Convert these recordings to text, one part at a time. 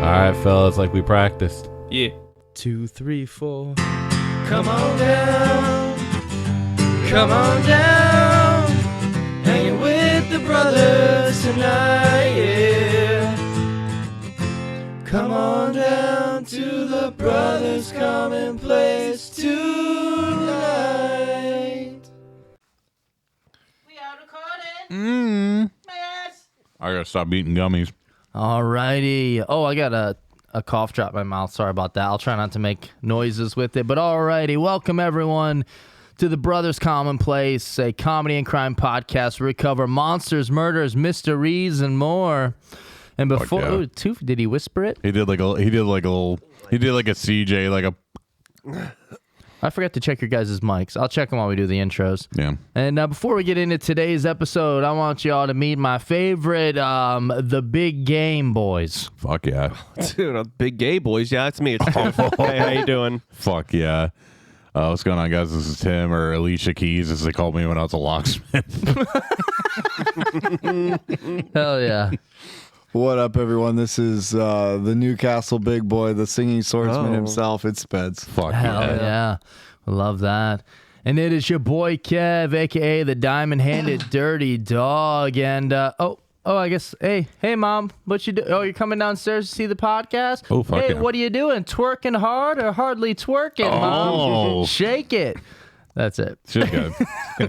right, fellas, like we practiced. Yeah. 2, 3, 4. Come on down. Come on down. Hanging with the brothers tonight, yeah. Come on down to the brothers commonplace tonight. We are recording. Yes. I gotta stop eating gummies. Alrighty. Oh, I got a cough drop in my mouth. Sorry about that. I'll try not to make noises with it. But alrighty. Welcome, everyone, to the Brothers Commonplace, a comedy and crime podcast where we cover monsters, murders, mysteries, and more. And before, Toof, did he whisper it? He did like a CJ, like a. I forgot to check your guys' mics. I'll check them while we do the intros. Yeah. And before we get into today's episode, I want y'all to meet my favorite, the Big Game Boys. Fuck yeah. Dude, big gay boys. Yeah, that's me. It's Tim. Hey, how you doing? Fuck yeah. What's going on, guys? This is Tim, or Alicia Keys, as they called me when I was a locksmith. Hell yeah. What up, everyone? This is the Newcastle big boy, the singing swordsman himself. It's Speds. Fuck Hell yeah. Love that. And it is your boy Kev, a.k.a. the diamond-handed dirty dog. And, I guess, hey, Mom, what you do? Oh, you're coming downstairs to see the podcast? Oh, fuck Hey, yeah. what are you doing? Twerking hard or hardly twerking, Mom? Shake it. That's it. She's good.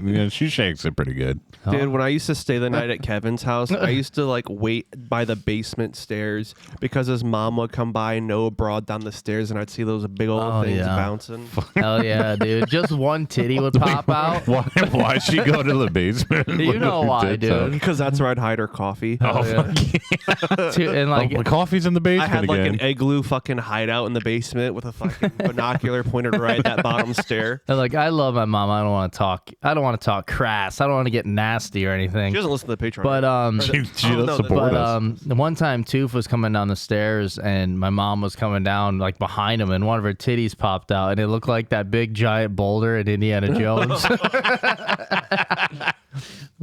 Yeah, she shakes it pretty good. Dude, when I used to stay the night at Kevin's house, I used to like wait by the basement stairs because his mom would come by and know abroad down the stairs, and I'd see those big old things bouncing. Hell yeah, dude. Just one titty would pop out. Why'd she go to the basement? You know why, dude. Because that's where I'd hide her coffee. Oh, yeah. fuck yeah. And like, the coffee's in the basement I had like again. an igloo fucking hideout in the basement with a fucking binocular pointed right at that bottom stair. and like, I love my mom. I don't want to talk crass. I don't want to get nasty or anything. She doesn't listen to the Patreon. But she does support us. One time Toof was coming down the stairs and my mom was coming down like behind him, and one of her titties popped out, and it looked like that big giant boulder in Indiana Jones. Fuck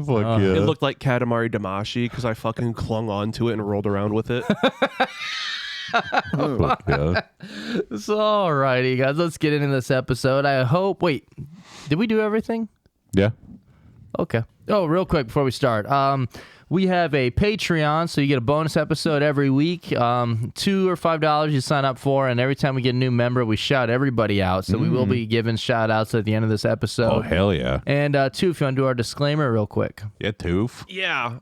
yeah. It looked like Katamari Damacy because I fucking clung onto it and rolled around with it. Fuck yeah. So alrighty, guys, let's get into this episode. I hope. Wait, did we do everything? Yeah. Okay. Oh, real quick before we start, we have a Patreon, so you get a bonus episode every week. $2 or $5 you sign up for, and every time we get a new member, we shout everybody out. So we will be giving shout outs at the end of this episode. Oh, hell yeah. And Toof, you want to do our disclaimer real quick? Yeah, Toof. Yeah.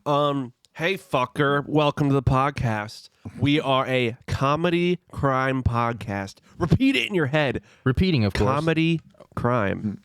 Hey, fucker. Welcome to the podcast. We are a comedy crime podcast. Repeat it in your head. Repeating, of course. Comedy crime.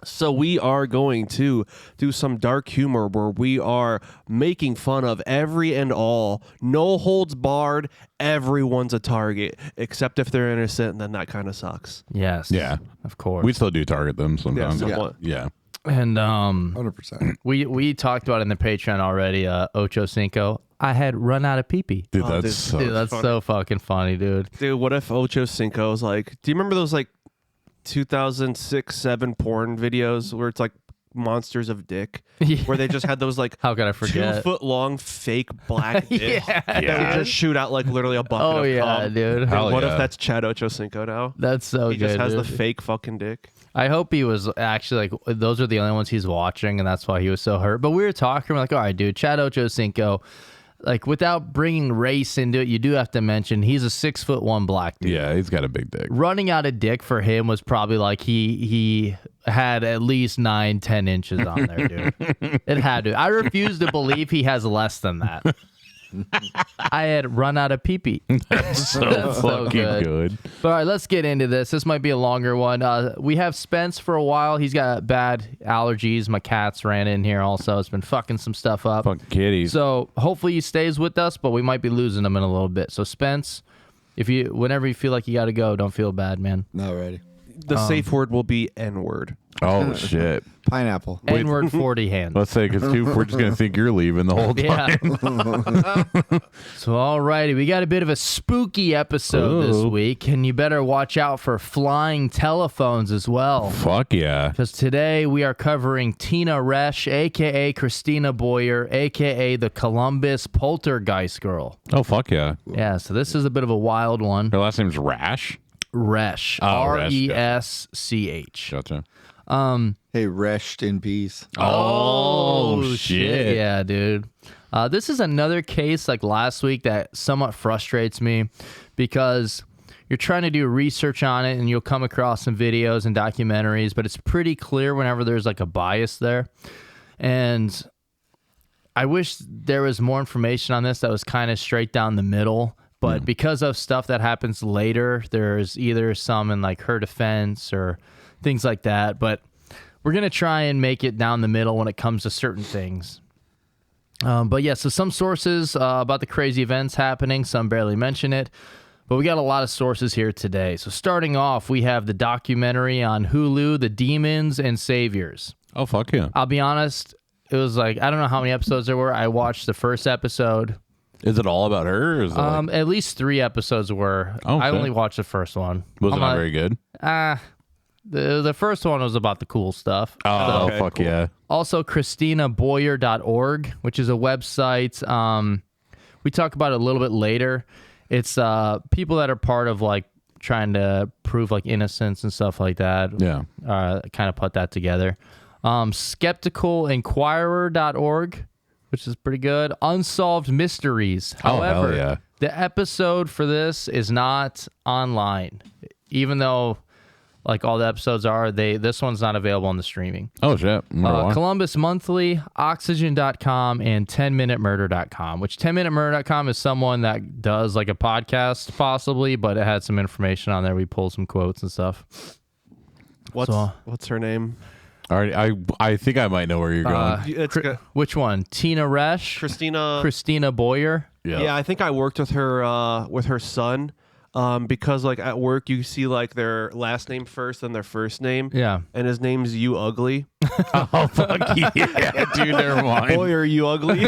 So we are going to do some dark humor where we are making fun of every and all. No holds barred. Everyone's a target, except if they're innocent, and then that kind of sucks. Yes. Yeah. Of course. We still do target them sometimes. Yeah. And 100%. we talked about it in the Patreon already. Ocho Cinco. I had run out of pee-pee. Dude, Oh, that's so... Dude, that's so fucking funny, dude. Dude, what if Ocho Cinco was like, do you remember those like 2006-7 porn videos where it's like monsters of dick, where they just had those like How could I forget? 2 foot long fake black dicks Yeah. that would just shoot out like literally a bucket Oh of yeah, cum. dude. Hell What yeah. if that's Chad Ochocinco now? That's so He good. just has dude. the fake fucking dick. I hope he was actually like, those are the only ones he's watching, and that's why he was so hurt. But we were talking, we're like, all right, dude, Chad Ochocinco, like without bringing race into it, you do have to mention he's a 6'1" black dude. Yeah, he's got a big dick. Running out of dick for him was probably like he had at least 9-10 inches on there, dude. It had to. I refuse to believe he has less than that. I had run out of pee-pee. That's so fucking good. But all right, let's get into this. This might be a longer one. We have Spence for a while. He's got bad allergies. My cats ran in here also. It's been fucking some stuff up. Fucking kitties. So hopefully he stays with us, but we might be losing him in a little bit. So Spence, whenever you feel like you got to go, don't feel bad, man. Not ready. The safe word will be N-word. Oh shit! Pineapple. N-word 40 hands. Let's say because we're just gonna think you're leaving the whole time. Yeah. So, alrighty, we got a bit of a spooky episode this week, and you better watch out for flying telephones as well. Fuck yeah! Because today we are covering Tina Resch, a.k.a. Christina Boyer, a.k.a. the Columbus Poltergeist girl. Oh fuck yeah! Yeah, so this is a bit of a wild one. Her last name's Resch. Resch. Oh, R-E-S-C-H. Gotcha. Hey, rest in peace. Oh shit! Yeah, dude. This is another case like last week that somewhat frustrates me because you're trying to do research on it and you'll come across some videos and documentaries, but it's pretty clear whenever there's like a bias there. And I wish there was more information on this that was kind of straight down the middle. But because of stuff that happens later, there's either some in like her defense or things like that. But we're going to try and make it down the middle when it comes to certain things. But yeah, so some sources about the crazy events happening, some barely mention it. But we got a lot of sources here today. So starting off, we have the documentary on Hulu, The Demons and Saviors. Oh fuck yeah! I'll be honest, it was like, I don't know how many episodes there were. I watched the first episode. Is it all about her? Or is it At least 3 episodes were. Okay. I only watched the first one. was it not very good? The first one was about the cool stuff. Oh Okay, fuck cool. yeah! Also, ChristinaBoyer.org, which is a website. We talk about it a little bit later. It's people that are part of like trying to prove like innocence and stuff like that. Yeah. Kind of put that together. SkepticalInquirer.org, which is pretty good. Unsolved Mysteries. Oh, hell However, yeah. the episode for this is not online, even though like all the episodes are. This one's not available on the streaming. Oh shit! Columbus Monthly, Oxygen.com, and 10minutemurder.com, which 10minutemurder.com is someone that does like a podcast possibly, but it had some information on there. We pulled some quotes and stuff. What's her name? All right, I think I might know where you're going. It's Which one? Tina Resch? Christina Boyer? Yeah, I think I worked with her son. Because like at work you see like their last name first and their first name. Yeah. And his name's You Ugly. Oh fuck yeah, dude! Never mind. Boy, are you ugly?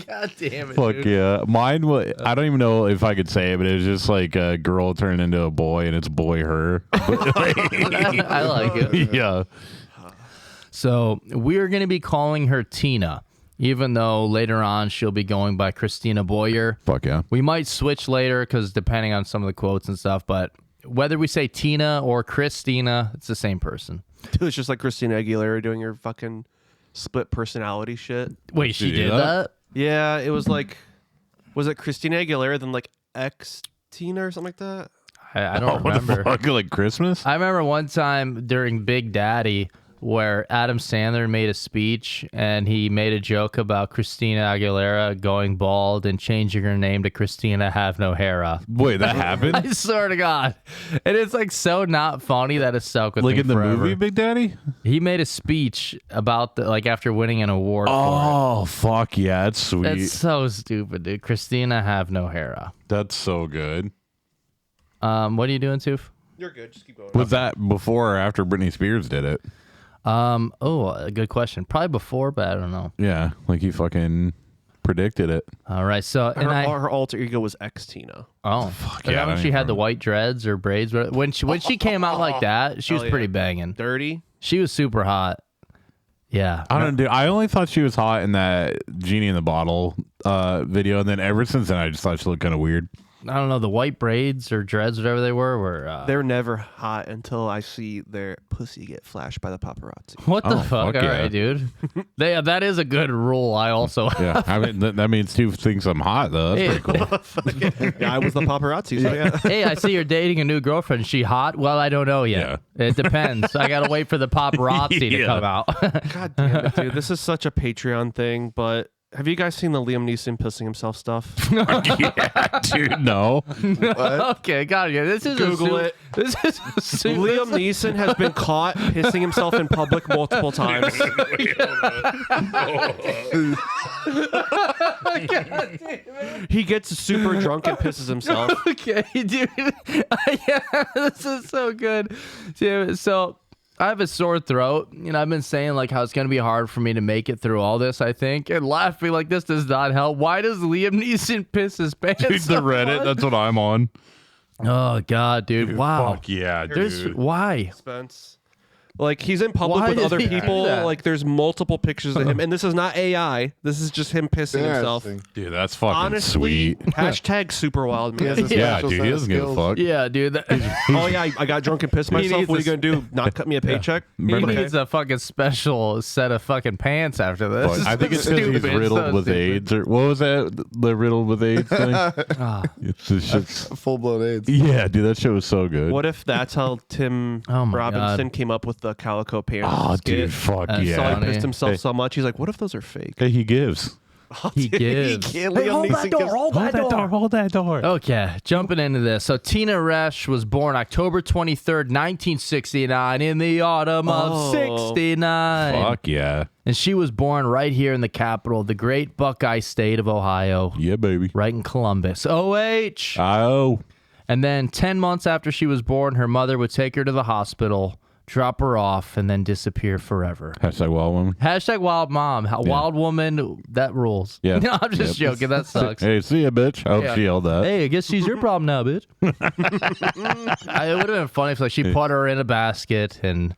God damn it. Fuck dude. yeah. Mine was, I don't even know if I could say it, but it was just like a girl turned into a boy and it's boy her. I like it. Yeah. So we're going to be calling her Tina, even though later on she'll be going by Christina Boyer. Fuck yeah. We might switch later because depending on some of the quotes and stuff, but whether we say Tina or Christina, it's the same person. Dude, it's just like Christina Aguilera doing her fucking split personality shit. Wait, she Did you did do that? Yeah, it was like, was it Christina Aguilera then like X Tina or something like that? I don't What the remember. fuck? Like Christmas? I remember one time during Big Daddy where Adam Sandler made a speech and he made a joke about Christina Aguilera going bald and changing her name to Christina Have No Hair. Wait, that happened? I swear to God. And it's like so not funny that it's stuck with Like me in the forever. movie Big Daddy? He made a speech about like after winning an award Oh, fuck yeah. That's for it. sweet. It's so stupid, dude. Christina Have No Hair. That's so good. What are you doing, Toof? You're good. Just keep going. Was that before or after Britney Spears did it? A good question. Probably before, but I don't know. Yeah. Like he fucking predicted it. All right, so Her alter ego was X Tina. fuck yeah, I when don't she even had the remember. white dreads or braids. When she came out like that, she was Hell yeah. pretty banging. Dirty. She was super hot. Yeah. I don't know. I only thought she was hot in that Genie in the Bottle video, and then ever since then, I just thought she looked kind of weird. I don't know, the white braids or dreads, whatever they were They're never hot until I see their pussy get flashed by the paparazzi. what the Oh, fuck? fuck All yeah. right, dude. That is a good rule. I also Yeah, I mean that means two things. I'm hot though. That's pretty cool. Yeah, I was the paparazzi. So yeah. Hey, I see you're dating a new girlfriend. Is she hot? Well, I don't know yet. It depends. I gotta wait for the paparazzi to Yeah. come out. God damn it, dude. This is such a Patreon thing, but have you guys seen the Liam Neeson pissing himself stuff? Yeah, dude. No. Okay, got it. This is Google a it. This is a Liam Neeson has been caught pissing himself in public multiple times. God damn it. He gets super drunk and pisses himself. Okay, dude. Yeah, this is so good. Dude, so I have a sore throat, and I've been saying like how it's gonna be hard for me to make it through all this. I think, and laughing like this does not help. Why does Liam Neeson piss his pants? Dude, the Reddit. That's what I'm on. Oh God, dude! Wow. Fuck yeah, There's dude. why? Spence. Like, he's in public Why with does other he do people. that? Like, there's multiple pictures of him. And this is not AI. This is just him pissing himself. Interesting. Dude, that's fucking Honestly, sweet. hashtag super wild He man. has a Yeah, special dude, set he of doesn't give a skills. fuck. Yeah, dude. Oh, yeah, I got drunk and pissed myself. needs What are you a going to do? Not cut me a paycheck? He Okay. needs a fucking special set of fucking pants after this. Fuck, I think it's because he's Stupid. riddled So with stupid. AIDS. Or what was that? The riddled with AIDS thing? Ah. It's just Full blown AIDS. yeah, dude, that show was so good. What if that's how Tim Oh my Robinson God. came up with the calico pants? Oh, skit? dude, fuck That's yeah. So he funny. pissed himself Hey. so much. He's like, what if those are fake? Hey, he gives. He gives. Hold Hold that door. Okay, jumping into this. So Tina Resch was born October 23rd, 1969 in the autumn of Oh. 69. Fuck yeah. And she was born right here in the capital, the great Buckeye state of Ohio, Yeah, baby. right in Columbus. OH. Oh. And then 10 months after she was born, her mother would take her to the hospital, drop her off, and then disappear forever. Hashtag wild woman. Hashtag wild mom. Wild woman, that rules. Yeah. No, I'm just Yep. joking. That sucks. Hey, see ya, bitch. I hope Yeah. she yelled that. Hey, I guess she's your problem now, bitch. It would have been funny if like she put her in a basket and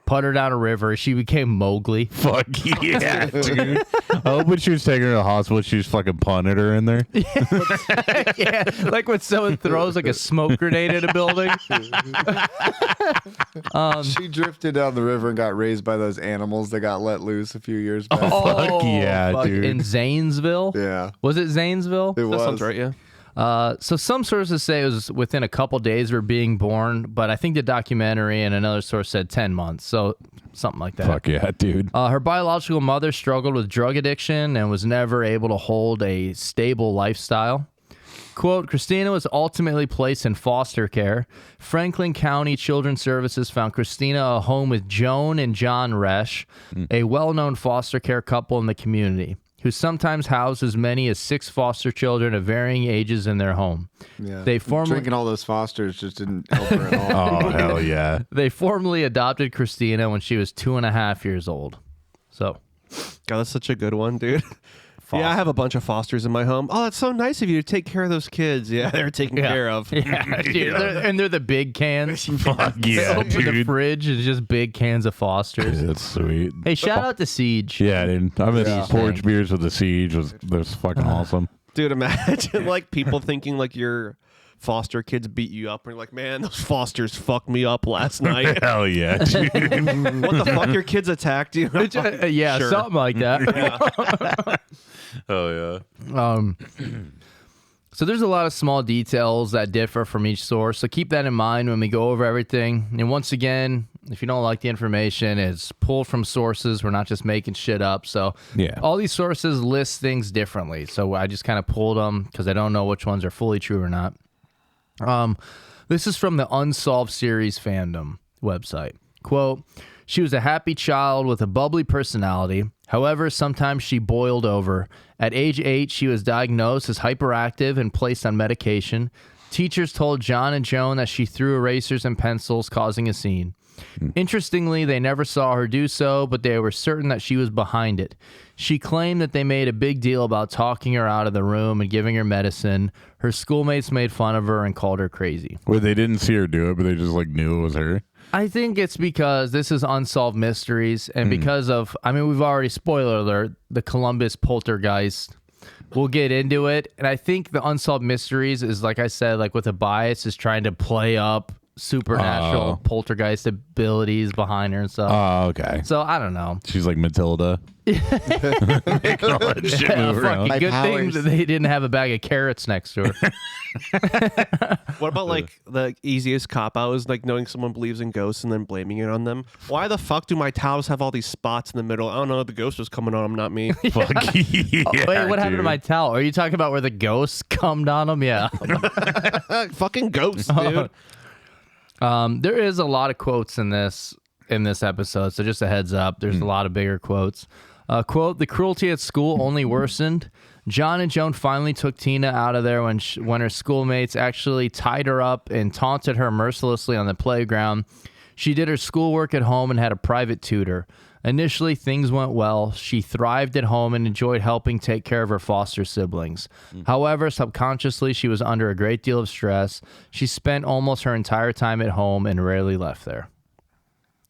put her down a river. She became Mowgli. Fuck yeah, dude. I hope when she was taking her to the hospital, she was fucking punted her in there. Yeah, like when someone throws like a smoke grenade in a building. She drifted down the river and got raised by those animals that got let loose a few years back. Fuck yeah, dude. In Zanesville? Yeah, Was it Zanesville? it That was. sounds right, yeah. So some sources say it was within a couple days of her being born, but I think the documentary and another source said 10 months. So something like that. Fuck yeah, dude. Her biological mother struggled with drug addiction and was never able to hold a stable lifestyle. Quote, Christina was ultimately placed in foster care. Franklin County Children's Services found Christina a home with Joan and John Resch, a well-known foster care couple in the community, who sometimes house as many as 6 foster children of varying ages in their home. Yeah. They formally Drinking all those Fosters just didn't help her at all. Oh, hell yeah. They formally adopted Christina when she was 2.5 years old. So, God, that's such a good one, dude. Yeah, I have a bunch of fosters in my home. Oh, that's so nice of you to take care of those kids. Yeah, they're taken care of. yeah, dude, they're the big cans. Fuck They yeah, open the dude. fridge and just big cans of Fosters. That's sweet. Hey, shout out to Siege. Yeah, dude. I mean, Yeah. porch beers with the Siege was fucking awesome. Dude, imagine like people thinking like your foster kids beat you up and you're like, man, those fosters fucked me up last night. Hell yeah, dude. What the fuck? Your kids attacked you? Yeah, Sure. something like that. Hell yeah. So there's a lot of small details that differ from each source. So keep that in mind when we go over everything. And once again, if you don't like the information, it's pulled from sources. We're not just making shit up. So Yeah. all these sources list things differently. So I just kind of pulled them because I don't know which ones are fully true or not. This is from the Unsolved Series fandom website. Quote, she was a happy child with a bubbly personality. However, sometimes she boiled over. At age 8, she was diagnosed as hyperactive and placed on medication. Teachers told John and Joan that she threw erasers and pencils, causing a scene. Interestingly, they never saw her do so, but they were certain that she was behind it. She claimed that they made a big deal about talking her out of the room and giving her medicine. Her schoolmates made fun of her and called her crazy. Well, they didn't see her do it, but they just like knew it was her. I think it's because this is Unsolved Mysteries, and because of, I mean, we've already, spoiler alert, the Columbus Poltergeist. We'll get into it, and I think the Unsolved Mysteries is, like I said, like with a bias, is trying to play up supernatural poltergeist abilities behind her and stuff. Oh, okay. So I don't know. She's like Matilda. Making all that shit move around. Fucking My good thing powers. that they didn't have a bag of carrots next to her. What about like the easiest cop out is like knowing someone believes in ghosts and then blaming it on them? Why the fuck do my towels have all these spots in the middle? I don't know. The ghost was coming on them, not me. Fuck yeah, Wait, what happened to dude. my towel? Are you talking about where the ghosts cummed on them? Yeah. Fucking ghosts, dude. There is a lot of quotes in this episode, so just a heads up. There's a lot of bigger quotes. Quote, the cruelty at school only worsened. John and Joan finally took Tina out of there when her schoolmates actually tied her up and taunted her mercilessly on the playground. She did her schoolwork at home and had a private tutor. Initially, things went well. She thrived at home and enjoyed helping take care of her foster siblings. However, subconsciously, she was under a great deal of stress. She spent almost her entire time at home and rarely left there.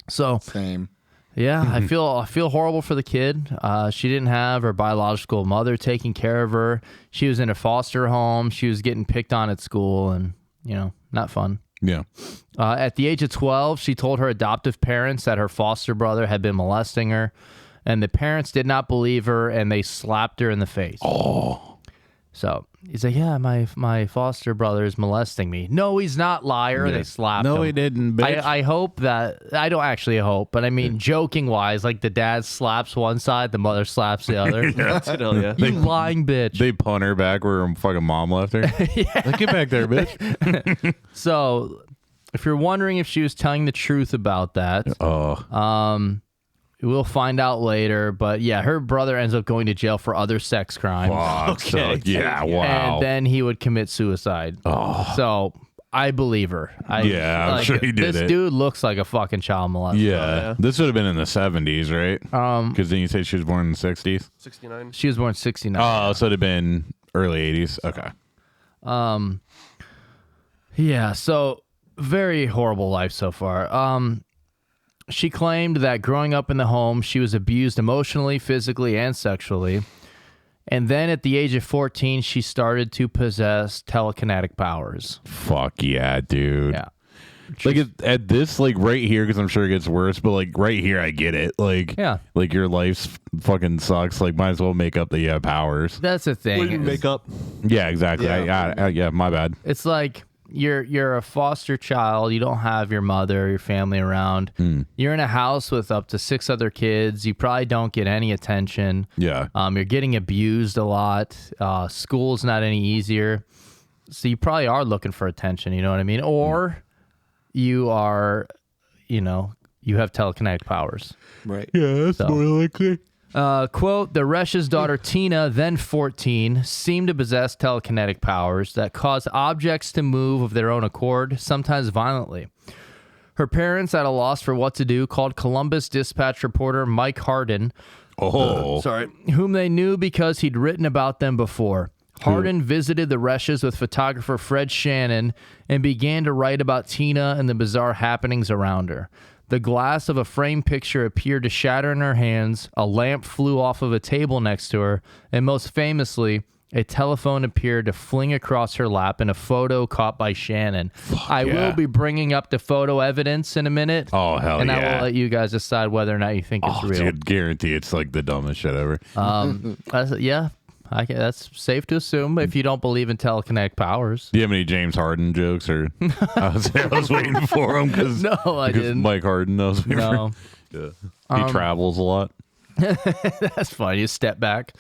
So, Same. yeah, I feel horrible for the kid. She didn't have her biological mother taking care of her. She was in a foster home. She was getting picked on at school, and not fun. Yeah. At the age of 12, she told her adoptive parents that her foster brother had been molesting her, and the parents did not believe her, and they slapped her in the face. Oh. So he's like, yeah, my foster brother is molesting me. No, he's not, liar. Yeah. They slapped him. No, he didn't, bitch. I hope that, I don't actually hope, but I mean, joking wise, like the dad slaps one side, the mother slaps the other. You lying bitch. They punt her back where her fucking mom left her. Like, get back there, bitch. So if you're wondering if she was telling the truth about that, we'll find out later. But yeah, her brother ends up going to jail for other sex crimes. Fuck. So, yeah, wow. And then he would commit suicide. Oh. So I believe her. I'm sure he did this it. dude looks like a fucking child molester. Yeah. This would have been in the 70s, right? Because then you say she was born in the 60s? 69. She was born in 69. Oh, so it would have been early 80s? Okay. Yeah, so very horrible life so far. She claimed that growing up in the home, she was abused emotionally, physically, and sexually. And then at the age of 14, she started to possess telekinetic powers. Fuck yeah, dude. Yeah. Like at this, like right here, because I'm sure it gets worse, but like right here, I get it. Like, Yeah. like your life's fucking sucks. Like, might as well make up that you have powers. That's the thing. Wouldn't make up. Yeah, exactly. Yeah. Yeah, my bad. It's like you're a foster child. You don't have your mother, your family around. You're in a house with up to 6 other kids. You probably don't get any attention. Yeah. You're getting abused a lot. School's not any easier. So you probably are looking for attention, you know what I mean? Or you are, you have telekinetic powers. Right. Yeah, that's more likely. Quote, the Resch's daughter Tina, then 14, seemed to possess telekinetic powers that cause objects to move of their own accord, sometimes violently. Her parents, at a loss for what to do, called Columbus Dispatch reporter Mike Hardin, whom they knew because he'd written about them before. Hardin visited the Resch's with photographer Fred Shannon and began to write about Tina and the bizarre happenings around her. The glass of a framed picture appeared to shatter in her hands, a lamp flew off of a table next to her, and most famously, a telephone appeared to fling across her lap in a photo caught by Shannon. I will be bringing up the photo evidence in a minute. Oh, hell and yeah. I will let you guys decide whether or not you think it's real. Dude, guarantee it's like the dumbest shit ever. Yeah, that's safe to assume if you don't believe in telekinetic powers. Do you have any James Harden jokes? Or I was waiting for him because No, I didn't. Mike Harden knows. No. Yeah. He travels a lot. That's fine. You step back.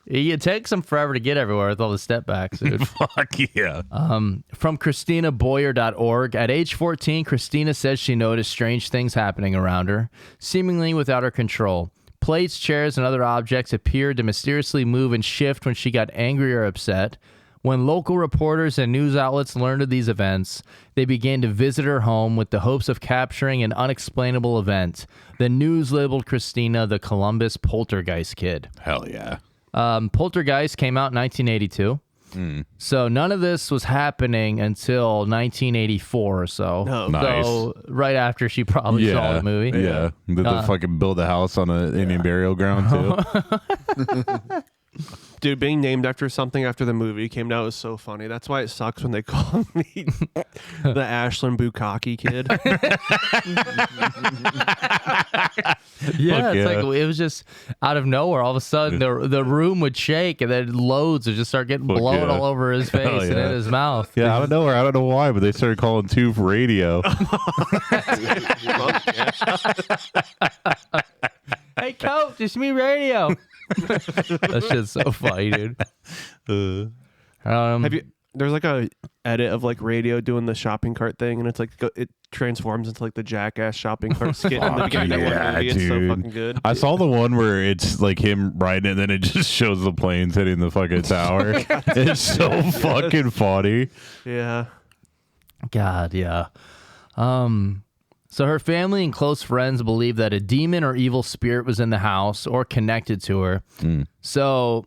It takes them forever to get everywhere with all the step backs, dude. Fuck yeah. From ChristinaBoyer.org, at age 14, Christina says she noticed strange things happening around her, seemingly without her control. Plates, chairs, and other objects appeared to mysteriously move and shift when she got angry or upset. When local reporters and news outlets learned of these events, they began to visit her home with the hopes of capturing an unexplainable event. The news labeled Christina the Columbus Poltergeist Kid. Hell yeah. Poltergeist came out in 1982. So none of this was happening until 1984 or so. No. Nice. So right after she probably saw the movie. Yeah. Did they fucking build a house on an Indian burial ground too? Dude, being named after something after the movie came out was so funny. That's why it sucks when they call me the Ashland Bukkake kid. Yeah, it's yeah. like it was just out of nowhere. All of a sudden, the room would shake, and then loads would just start getting blown yeah. all over his face Hell and in yeah. his mouth. Yeah, I don't know. I don't know why, but they started calling two for radio. Hey, coach, it's me, radio. That shit's so funny, dude. Have you there's like a edit of like Radio doing the shopping cart thing, and it's like it transforms into like the Jackass shopping cart skit in the beginning of one movie. It's so fucking good. I saw the one where it's like him riding, and then it just shows the planes hitting the fucking tower. It's so fucking funny. Yeah. God, yeah. So her family and close friends believe that a demon or evil spirit was in the house or connected to her. So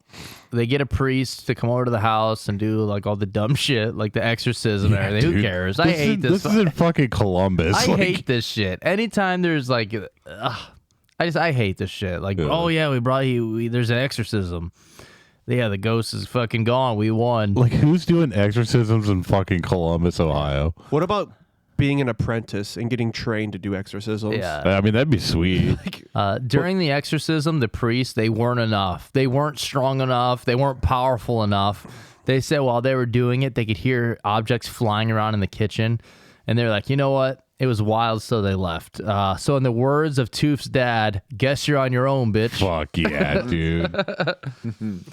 they get a priest to come over to the house and do like all the dumb shit, like the exorcism and everything. Who cares? I hate this. This is in fucking Columbus. I hate this shit. Anytime there's like, I hate this shit. Like, oh yeah, we brought you. There's an exorcism. Yeah, the ghost is fucking gone. We won. Like, who's doing exorcisms in fucking Columbus, Ohio? What about being an apprentice and getting trained to do exorcisms? Yeah. I mean, that'd be sweet. During the exorcism, the priests, they weren't enough. They weren't strong enough. They weren't powerful enough. They said while they were doing it, they could hear objects flying around in the kitchen. And they're like, you know what? It was wild, so they left. So in the words of Toof's dad, guess you're on your own, bitch. Fuck yeah, dude.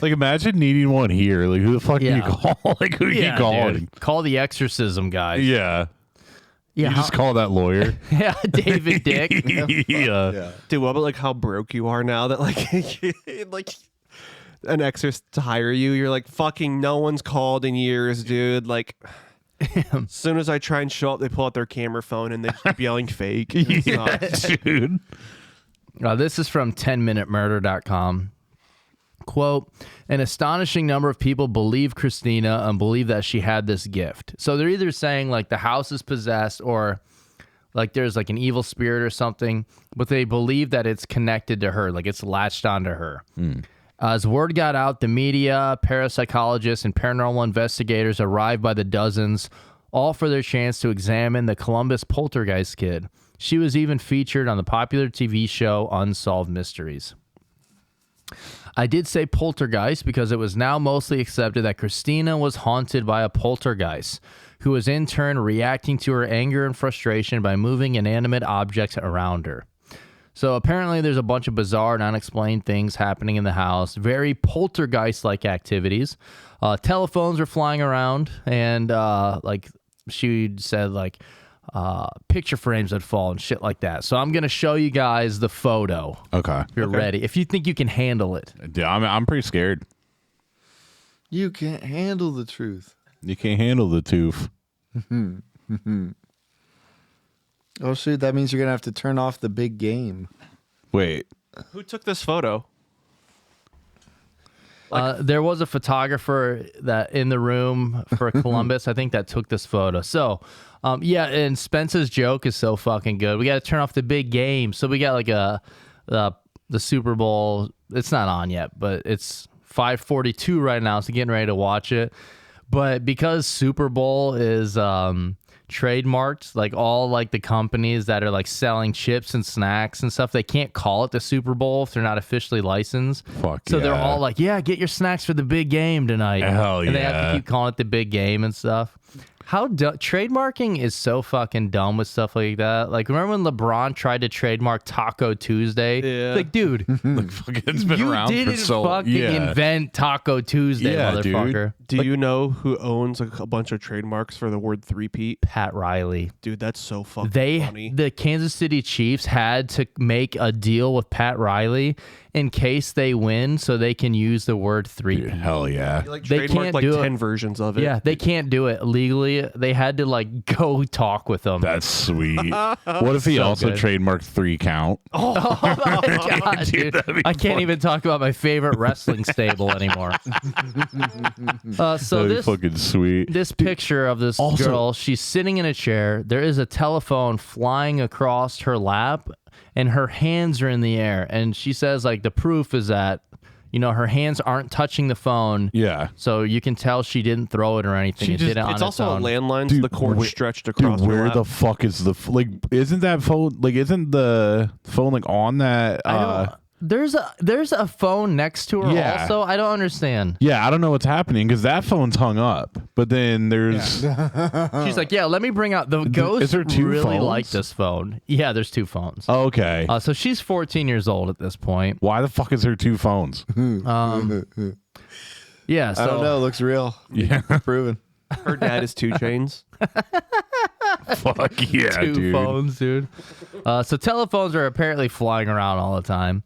Like, imagine needing one here. Like, who the fuck do you call? Like, who are you calling? Dude. Call the exorcism guy. Yeah. Yeah, You just call that lawyer. yeah, David Dick. Yeah. Dude, what about like how broke you are now that like an exorcist to hire you? You're like, fucking no one's called in years, dude. Like, as soon as I try and show up, they pull out their camera phone and they keep yelling fake. Yeah, dude. This is from 10minutemurder.com. Quote, an astonishing number of people believe Christina and believe that she had this gift. So they're either saying like the house is possessed or like there's like an evil spirit or something, but they believe that it's connected to her, like it's latched onto her. As word got out, the media, parapsychologists, and paranormal investigators arrived by the dozens, all for their chance to examine the Columbus Poltergeist kid. She was even featured on the popular TV show Unsolved Mysteries. I did say poltergeist because it was now mostly accepted that Christina was haunted by a poltergeist, who was in turn reacting to her anger and frustration by moving inanimate objects around her. So apparently there's a bunch of bizarre and unexplained things happening in the house, very poltergeist-like activities. Telephones were flying around, and like she said, like picture frames would fall and shit like that. So I'm going to show you guys the photo. Okay. If you're ready. If you think you can handle it. Yeah, I'm pretty scared. You can't handle the truth. You can't handle the tooth. Oh, shoot. That means you're going to have to turn off the big game. Wait. Who took this photo? There was a photographer that in the room for Columbus, I think, that took this photo. So, yeah, and Spence's joke is so fucking good. We got to turn off the big game. So we got like the Super Bowl. It's not on yet, but it's 5:42 right now, so getting ready to watch it. But because Super Bowl is trademarked, like all like the companies that are like selling chips and snacks and stuff, they can't call it the Super Bowl if they're not officially licensed. Fuck so yeah. they're all like, yeah, get your snacks for the big game tonight. Hell and they have yeah. to keep calling it the big game and stuff. How trademarking is so fucking dumb with stuff like that. Like, remember when LeBron tried to trademark Taco Tuesday? Yeah. Like, dude, Like, fucking, it's been you around didn't for so fucking invent Taco Tuesday, Yeah, motherfucker. Do you know who owns a bunch of trademarks for the word three-peat? Pat Riley. Dude, that's so fucking funny. The Kansas City Chiefs had to make a deal with Pat Riley in case they win, so they can use the word three. Dude, hell yeah. He, like, They trademarked can't like do it. 10 versions of it. Yeah, they can't do it legally. They had to like go talk with them. That's sweet. What if he So also good. trademarked 3 count? Oh my god, dude! that'd be I can't even talk about my favorite wrestling stable anymore. So That'd be this fucking sweet. this picture of this Also- girl, she's sitting in a chair. There is a telephone flying across her lap, and her hands are in the air. And she says, like, the proof is that, you know, her hands aren't touching the phone. Yeah. So you can tell she didn't throw it or anything. She It just- did it on It's also own. a landline, so Dude, the cord wait- stretched across Dude, her where lap. the fuck is the like? Isn't that phone like? Isn't the phone like on that? I don't. There's a phone next to her. Yeah. Also, I don't understand. Yeah, I don't know what's happening because that phone's hung up. But then there's She's like, yeah, let me bring out the ghost. is there 2 really phones? like this phone. Yeah, there's 2 phones. okay. So she's 14 years old at this point. Why the fuck is there 2 phones? Yeah, so I don't know. Looks real. Yeah. Proven. Her dad is 2 Chainz. Fuck yeah, Two dude. phones, dude. So telephones are apparently flying around all the time.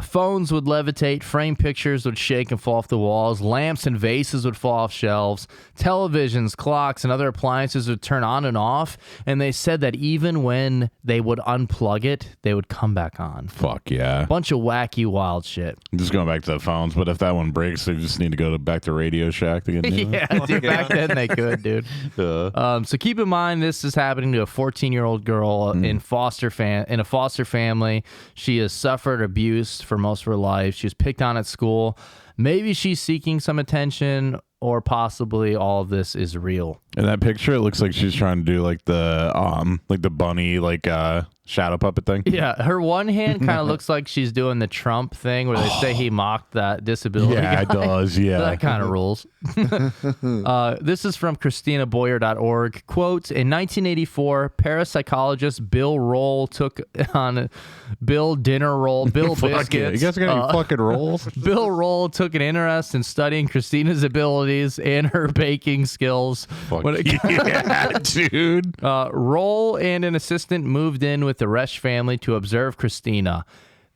Phones would levitate, frame pictures would shake and fall off the walls, lamps and vases would fall off shelves, televisions, clocks, and other appliances would turn on and off, and they said that even when they would unplug it, they would come back on. Fuck yeah. Bunch of wacky, wild shit. I'm just going back to the phones, but if that one breaks, they just need to go back to Radio Shack to get new. Yeah, dude, back then they could, dude. So keep in mind, this is happening to a 14-year-old girl in a foster family. She has suffered abuse for most of her life. She was picked on at school. Maybe she's seeking some attention, or possibly all of this is real. In that picture, it looks like she's trying to do like the bunny shadow puppet thing. Yeah, her one hand kind of looks like she's doing the Trump thing where they say he mocked that disability. Yeah, it guy. does. Yeah. That kind of rules. This is from ChristinaBoyer.org. Quote, in 1984, parapsychologist Bill Roll took on Bill Fuck yeah. Biscuits. You guys got any fucking rolls? Bill Roll took an interest in studying Christina's abilities and her baking skills. Fuck When it- yeah, dude. Roll and an assistant moved in with the Resch family to observe Christina.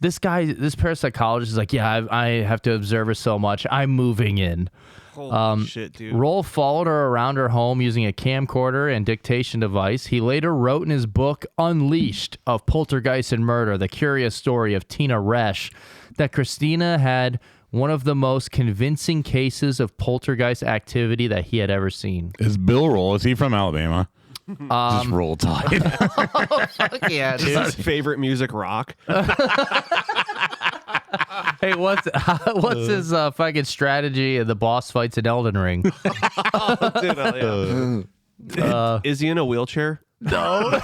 This parapsychologist is like, yeah, I have to observe her so much. I'm moving in. Holy shit, dude. Roll followed her around her home using a camcorder and dictation device. He later wrote in his book, Unleashed, of Poltergeist and Murder, the curious story of Tina Resch, that Christina had one of the most convincing cases of poltergeist activity that he had ever seen. Is Bill Roll? Is he from Alabama? Just Roll Tide. Fuck yeah, dude. His favorite music, rock. Hey, what's his fucking strategy in the boss fights in Elden Ring? Dude, is he in a wheelchair? No.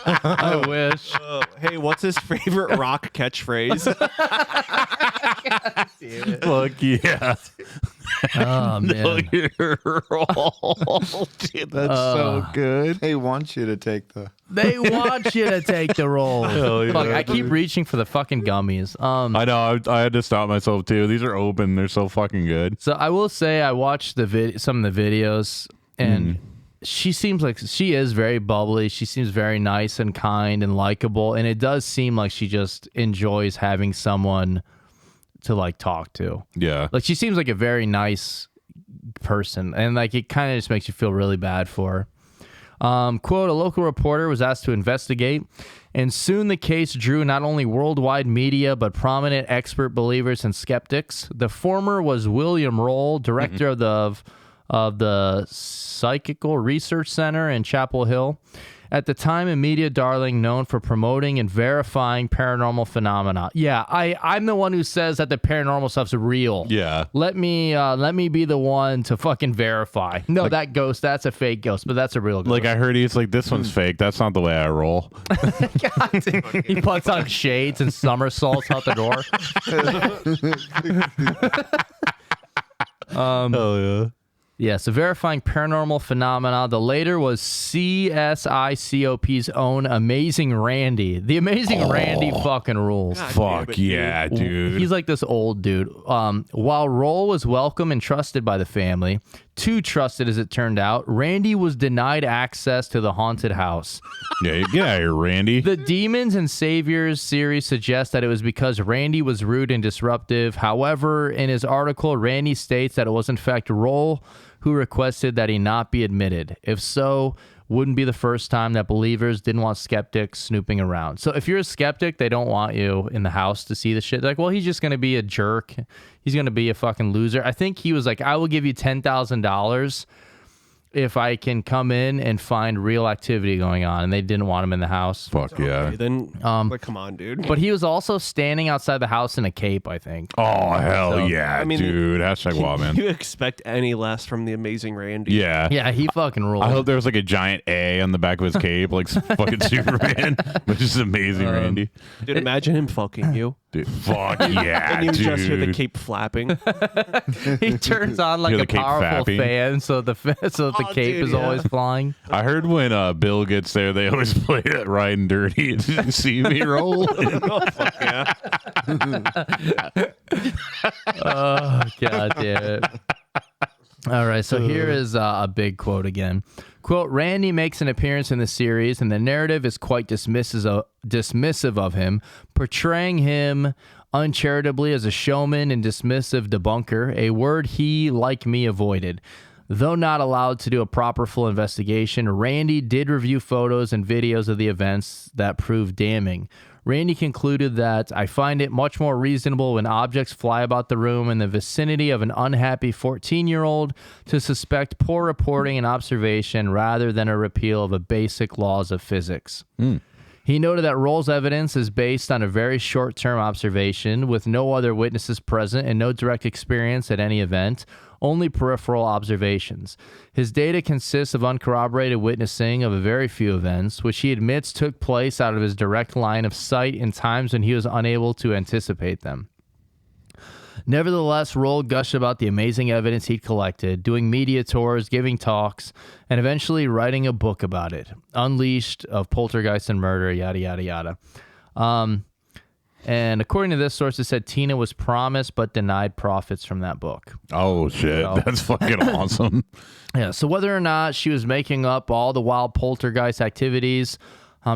I wish. Hey, what's his favorite rock catchphrase? Fuck yeah. Oh, man. Dude, that's so good. They want you to take the. They want you to take the role. Hell yeah, Fuck, I keep reaching for the fucking gummies. I know. I had to stop myself too. These are open. They're so fucking good. So I will say I watched some of the videos, and she seems like she is very bubbly. She seems very nice and kind and likable, and it does seem like she just enjoys having someone to like talk to. Yeah. Like she seems like a very nice person, and like it kind of just makes you feel really bad for her. Quote, a local reporter was asked to investigate, and soon the case drew not only worldwide media, but prominent expert believers and skeptics. The former was William Roll, director of the Psychical Research Center in Chapel Hill. At the time, a media darling known for promoting and verifying paranormal phenomena. Yeah, I'm the one who says that the paranormal stuff's real. Yeah. Let me be the one to fucking verify. No, that ghost, that's a fake ghost, but that's a real ghost. Like I heard he's like, this one's fake. That's not the way I roll. He puts on shades and somersaults out the door. Oh yeah. Yeah, so verifying paranormal phenomena. The later was CSICOP's own Amazing Randy. The Amazing Randy fucking rules. Fuck yeah, dude. He's like this old dude. While Roll was welcome and trusted by the family, too trusted as it turned out, Randy was denied access to the haunted house. Yeah, get out of here, Randy. The Demons and Saviors series suggests that it was because Randy was rude and disruptive. However, in his article, Randy states that it was in fact Roll who requested that he not be admitted. If so, wouldn't be the first time that believers didn't want skeptics snooping around. So if you're a skeptic, they don't want you in the house to see the shit. They're like, well, he's just going to be a jerk. He's going to be a fucking loser. I think he was like, I will give you $10,000 if I can come in and find real activity going on, and they didn't want him in the house. Fuck yeah. Okay, then, like, come on, dude. But he was also standing outside the house in a cape, I think. Oh hell So, yeah, I mean, dude. Hashtag wildman. You expect any less from the Amazing Randy? Yeah. Yeah, he fucking ruled. I hope there was like a giant A on the back of his cape, like fucking Superman, which is amazing, Randy. Dude, imagine him fucking you. Dude, fuck yeah, And you dude. just hear the cape flapping. He turns on like Hear a the cape powerful fapping. fan, so the Oh, cape dude, is yeah. always flying. I heard when Bill gets there, they always play that riding dirty. Did you see me roll? Oh, fuck yeah. Oh god damn it. All right, so here is a big quote again. Quote, Randy makes an appearance in the series, and the narrative is quite dismissive of him, portraying him uncharitably as a showman and dismissive debunker, a word he, like me, avoided. Though not allowed to do a proper full investigation, Randy did review photos and videos of the events that proved damning. Randy concluded that I find it much more reasonable when objects fly about the room in the vicinity of an unhappy 14-year-old to suspect poor reporting and observation rather than a repeal of the basic laws of physics. He noted that Roll's evidence is based on a very short-term observation with no other witnesses present and no direct experience at any event, only peripheral observations. His data consists of uncorroborated witnessing of a very few events, which he admits took place out of his direct line of sight in times when he was unable to anticipate them. Nevertheless, Roll gushed about the amazing evidence he'd collected, doing media tours, giving talks, and eventually writing a book about it, Unleashed of Poltergeist and Murder, yada, yada, yada. And according to this source, it said Tina was promised but denied profits from that book. Oh, shit. That's fucking awesome. Yeah, so whether or not she was making up all the wild poltergeist activities,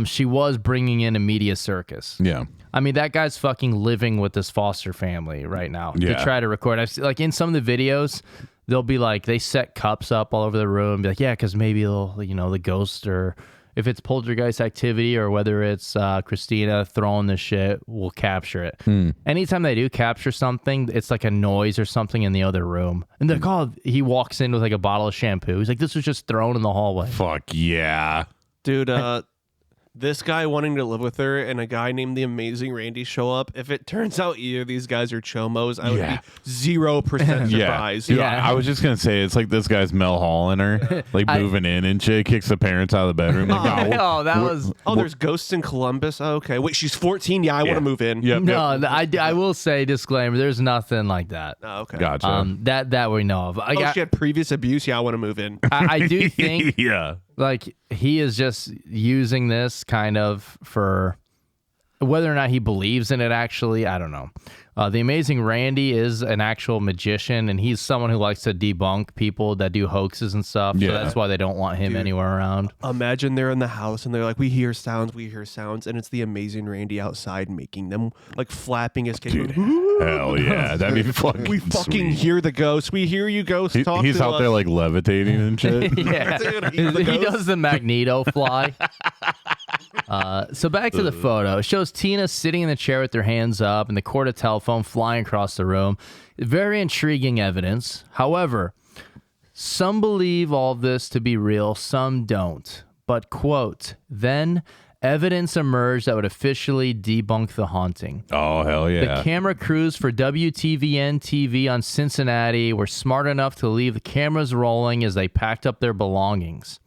she was bringing in a media circus. Yeah. I mean, that guy's fucking living with this foster family right now to Yeah. try to record. I've seen, like, in some of the videos, they'll be like, they set cups up all over the room, be like, yeah, because maybe they'll, you know, the ghost, or if it's poltergeist activity or whether it's Christina throwing the shit, we'll capture it. Anytime they do capture something, it's like a noise or something in the other room. And they're called, he walks in with like a bottle of shampoo. He's like, this was just thrown in the hallway. Fuck yeah. Dude, this guy wanting to live with her and a guy named the Amazing Randy show up. If it turns out either of these guys are chomos, I would be 0% surprised. Yeah. I was just going to say, it's like this guy's Mel Hall in her, like moving in and shit, kicks the parents out of the bedroom. Like, There's ghosts in Columbus. Oh, okay. Wait, she's 14. Yeah, I want to move in. Yep, No, I will say, disclaimer, there's nothing like that. Oh, okay. Gotcha. That we know of. She had previous abuse. Yeah, I want to move in. I do think yeah. like he is just using this kind of for whether or not he believes in it. Actually, I don't know. The Amazing Randy is an actual magician, and he's someone who likes to debunk people that do hoaxes and stuff. Yeah. So that's why they don't want him anywhere around. Imagine they're in the house and they're like, we hear sounds, and it's the Amazing Randy outside making them, like, flapping his cake. Dude, hell yeah. That'd be fucking We fucking sweet. hear the ghost. We hear you, ghost. Talk He's to out us. there like levitating and shit. Yeah, Dude, he does the Magneto fly. So back to the photo. It shows Tina sitting in the chair with her hands up and the cord of telephone flying across the room. Very intriguing evidence. However, some believe all this to be real, some don't. But, quote, then evidence emerged that would officially debunk the haunting. Oh, hell yeah. The camera crews for WTVN TV on Cincinnati were smart enough to leave the cameras rolling as they packed up their belongings.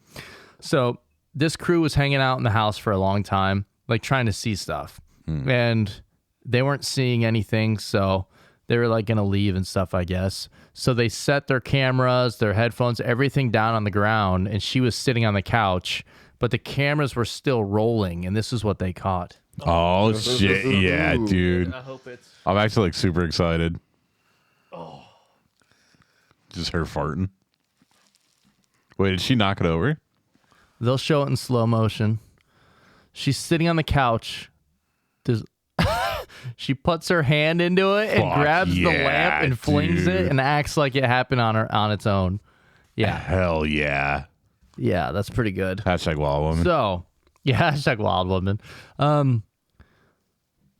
So this crew was hanging out in the house for a long time, like trying to see stuff. And they weren't seeing anything, so they were like going to leave and stuff, I guess. So they set their cameras, their headphones, everything down on the ground, and she was sitting on the couch, but the cameras were still rolling, and this is what they caught. Oh, shit. Yeah, dude. I hope it's... I'm actually like super excited. Oh. Just her farting. Wait, did she knock it over? They'll show it in slow motion. She's sitting on the couch. She puts her hand into it and grabs the lamp and flings it and acts like it happened on its own. Yeah. Hell yeah. Yeah, that's pretty good. Hashtag wild woman. So, yeah, hashtag wild woman.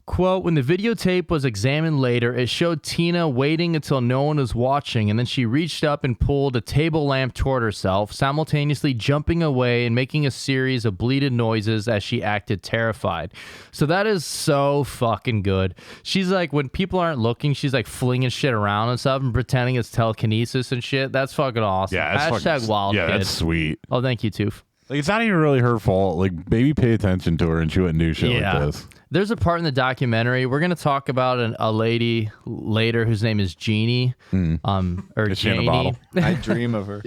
Quote, when the videotape was examined later, it showed Tina waiting until no one was watching, and then she reached up and pulled a table lamp toward herself, simultaneously jumping away and making a series of bleated noises as she acted terrified. So that is so fucking good. She's like, when people aren't looking, she's like flinging shit around and stuff and pretending it's telekinesis and shit. That's fucking awesome. Yeah, that's hashtag wild yeah, kid. that's sweet. Oh, thank you, Toof. Like, it's not even really her fault. Like, maybe pay attention to her and she wouldn't do shit like this. There's a part in the documentary. We're going to talk about a lady later whose name is Jeannie. Or Is she in a Janie. bottle? I dream of her.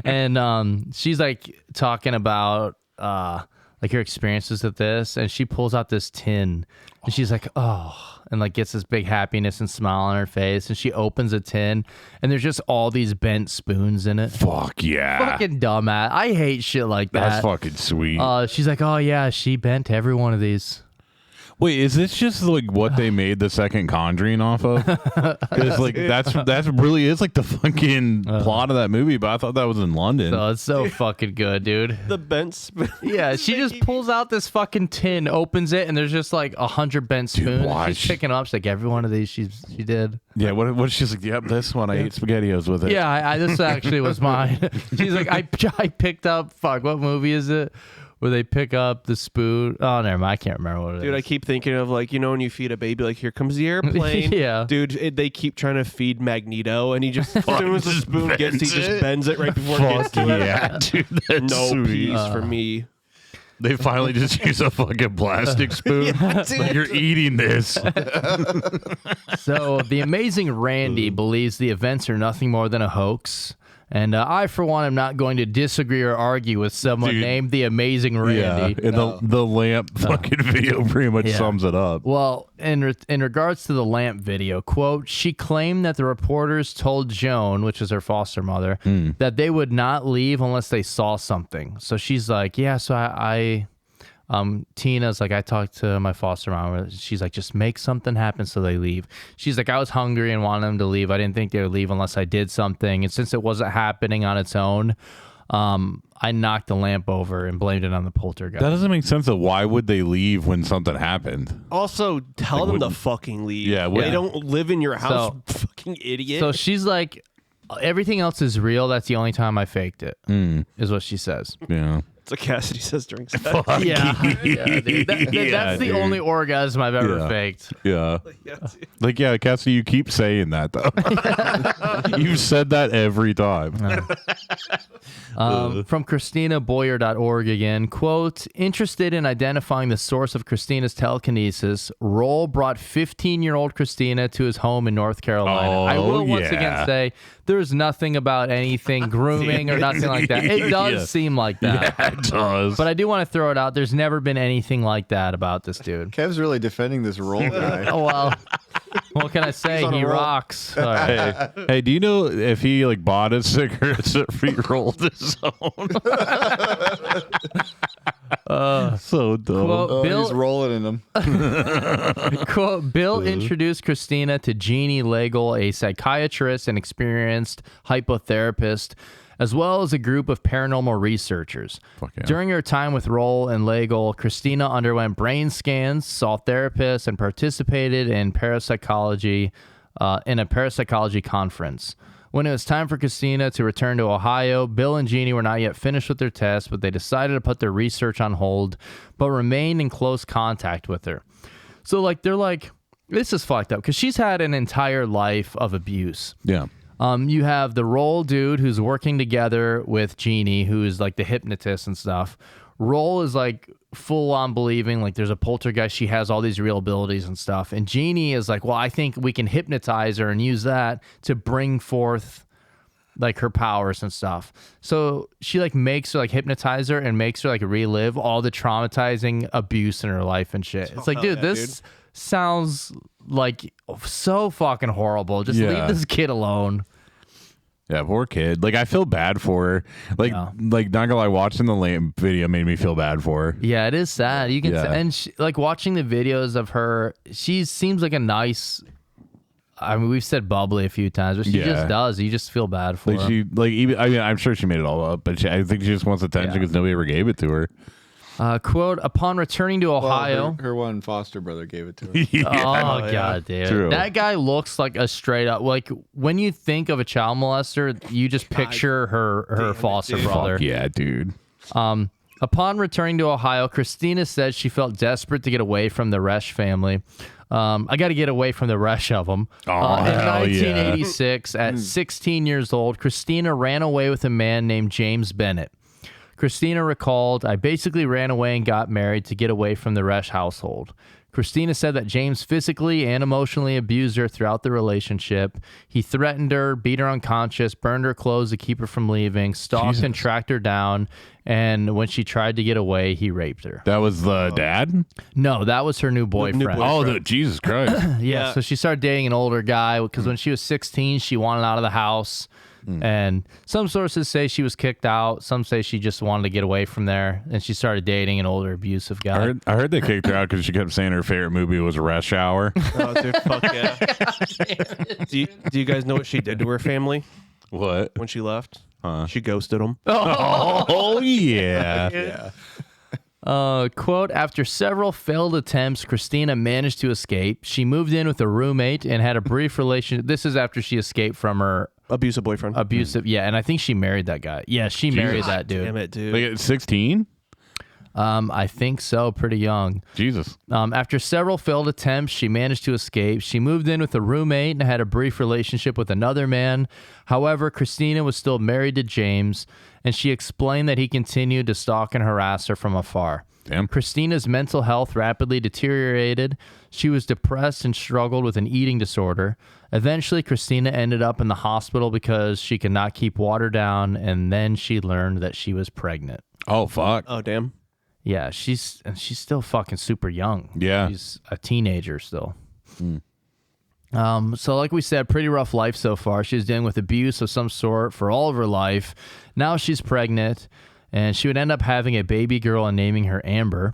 And she's like talking about like her experiences with this, and she pulls out this tin, and she's like, oh, and like gets this big happiness and smile on her face, and she opens a tin, and there's just all these bent spoons in it. Fuck yeah. Fucking dumbass. I hate shit like that. That's fucking sweet. She's like, oh yeah, she bent every one of these. Wait, is this just like what they made the second Conjuring off of? Because like that's really is like the fucking plot of that movie. But I thought that was in London. So it's so fucking good, dude. The bent spoon. Yeah, she just pulls out this fucking tin, opens it, and there's just like 100 bent spoons. why She's picking up. She's like, every one of these she did. Yeah, what she's like? Yep, this one I ate SpaghettiOs with it. Yeah, I this actually was mine. She's like, I picked up. Fuck, what movie is it? Where they pick up the spoon. Oh, never mind. I can't remember what it is. Dude, I keep thinking of like, you know, when you feed a baby, like, here comes the airplane. Yeah. Dude, they keep trying to feed Magneto, and he just, as soon as the spoon gets, he just bends it right before it gets Fuck to it. yeah, dude. That's No sweet. peace for me. They finally just use a fucking plastic spoon. Like, you're eating this. So the amazing Randy believes the events are nothing more than a hoax. And I, for one, am not going to disagree or argue with someone Dude. named the amazing Randy. Yeah, and the lamp fucking video pretty much sums it up. Well, in regards to the lamp video, quote, she claimed that the reporters told Joan, which is her foster mother, that they would not leave unless they saw something. So she's like, yeah, so Tina's like, I talked to my foster mom. She's like, just make something happen so they leave. She's like, I was hungry and wanted them to leave. I didn't think they would leave unless I did something. And since it wasn't happening on its own, I knocked the lamp over and blamed it on the poltergeist. That doesn't make sense. Why would they leave when something happened? Also, tell them to fucking leave. Yeah, they don't live in your house, So- fucking idiot. So she's like, everything else is real. That's the only time I faked it, is what she says. Yeah. That's what Cassidy says during sex. Yeah, dude. That's the only orgasm I've ever faked. Yeah. Like, yeah, Cassie, you keep saying that, though. You've said that every time. From ChristinaBoyer.org again, quote, interested in identifying the source of Christina's telekinesis, Roll brought 15-year-old Christina to his home in North Carolina. Oh, I will once yeah. again say there's nothing about anything grooming or nothing like that. It does seem like that. Yeah, it does. But I do want to throw it out. There's never been anything like that about this dude. Kev's really defending this Roll guy. Oh, well. What can I say? on a He roll. rocks. All right. Hey, do you know if he like bought his cigarettes or if he rolled his own? So dumb. Quote, Oh, Bill, he's rolling in them. quote, Bill introduced Christina to Jeannie Legel, a psychiatrist and experienced hypnotherapist, as well as a group of paranormal researchers. Fuck yeah. During her time with Roll and Legel, Christina underwent brain scans, saw therapists, and participated in parapsychology in a parapsychology conference. When it was time for Christina to return to Ohio, Bill and Jeannie were not yet finished with their tests, but they decided to put their research on hold, but remained in close contact with her. So, like, they're like, this is fucked up, because she's had an entire life of abuse. Yeah. You have the Roll dude who's working together with Jeannie, who is like the hypnotist and stuff. Roll is like full on believing like there's a poltergeist. She has all these real abilities and stuff. And Jeannie is like, well, I think we can hypnotize her and use that to bring forth like her powers and stuff. So she like makes her like hypnotize her and makes her like relive all the traumatizing abuse in her life and shit. It's like, dude, this sounds like so fucking horrible. Just leave this kid alone. Yeah, poor kid. Like, I feel bad for her. Like, Yeah. like not gonna lie, watching the lamp video made me feel bad for her. Yeah, it is sad. You can Yeah. and she, like watching the videos of her, she seems like a nice. I mean, we've said bubbly a few times, but she just does. You just feel bad for Like her. she, like even. I mean, I'm sure she made it all up, but I think she just wants attention Yeah. because nobody ever gave it to her. Quote: upon returning to Well, Ohio. her one foster brother gave it to her. Oh god, dude! True. That guy looks like a straight up like when you think of a child molester, you just picture her foster brother. Fuck yeah, dude. Upon returning to Ohio, Christina said she felt desperate to get away from the Resch family. I got to get away from the rest of them. Oh, In hell yeah. 1986, at 16 years old, Christina ran away with a man named James Bennett. Christina recalled, I basically ran away and got married to get away from the Resch household. Christina said that James physically and emotionally abused her throughout the relationship. He threatened her, beat her unconscious, burned her clothes to keep her from leaving, stalked and tracked her down, and when she tried to get away, he raped her. That was the dad? No, that was her new boyfriend. Oh, Jesus Christ. Yeah, so she started dating an older guy because when she was 16, she wanted out of the house. And some sources say she was kicked out. Some say she just wanted to get away from there, and she started dating an older abusive guy. I heard they kicked her out because she kept saying her favorite movie was Resch Hour. Oh, dude, fuck yeah. Do you guys know what she did to her family What? when she left? She ghosted them. Oh, yeah. Quote, after several failed attempts, Christina managed to escape. She moved in with a roommate and had a brief relationship. This is after she escaped from her Abusive boyfriend. yeah, and I think she married that guy. Yeah, she married that dude. Damn it, dude. Like at 16? I think so, pretty young. Jesus. After several failed attempts, she managed to escape. She moved in with a roommate and had a brief relationship with another man. However, Christina was still married to James, and she explained that he continued to stalk and harass her from afar. Damn. Christina's mental health rapidly deteriorated. She was depressed and struggled with an eating disorder. Eventually, Christina ended up in the hospital because she could not keep water down, and then she learned that she was pregnant. Oh, fuck. Oh, damn. Yeah, she's still fucking super young. Yeah. She's a teenager still. So like we said, pretty rough life so far. She's dealing with abuse of some sort for all of her life. Now she's pregnant, and she would end up having a baby girl and naming her Amber.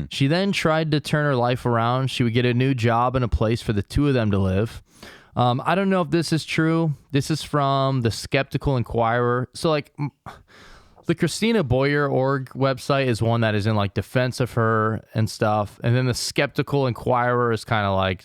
She then tried to turn her life around. She would get a new job and a place for the two of them to live. I don't know if this is true. This is from the Skeptical Inquirer. So like the Christina Boyer org website is one that is in like defense of her and stuff. And then the Skeptical Inquirer is kind of like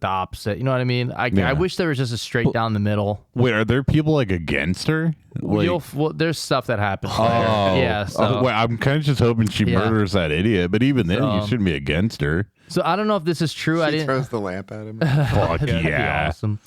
the opposite. You know what I mean? I wish there was just a straight down the middle. Wait, are there people like against her? Like, There's stuff that happens later. Yeah. So, wait, I'm kind of just hoping she murders that idiot, but even then, you shouldn't be against her. so I don't know if this is true. I She didn't. throws the lamp at him. Fuck That'd be yeah. awesome.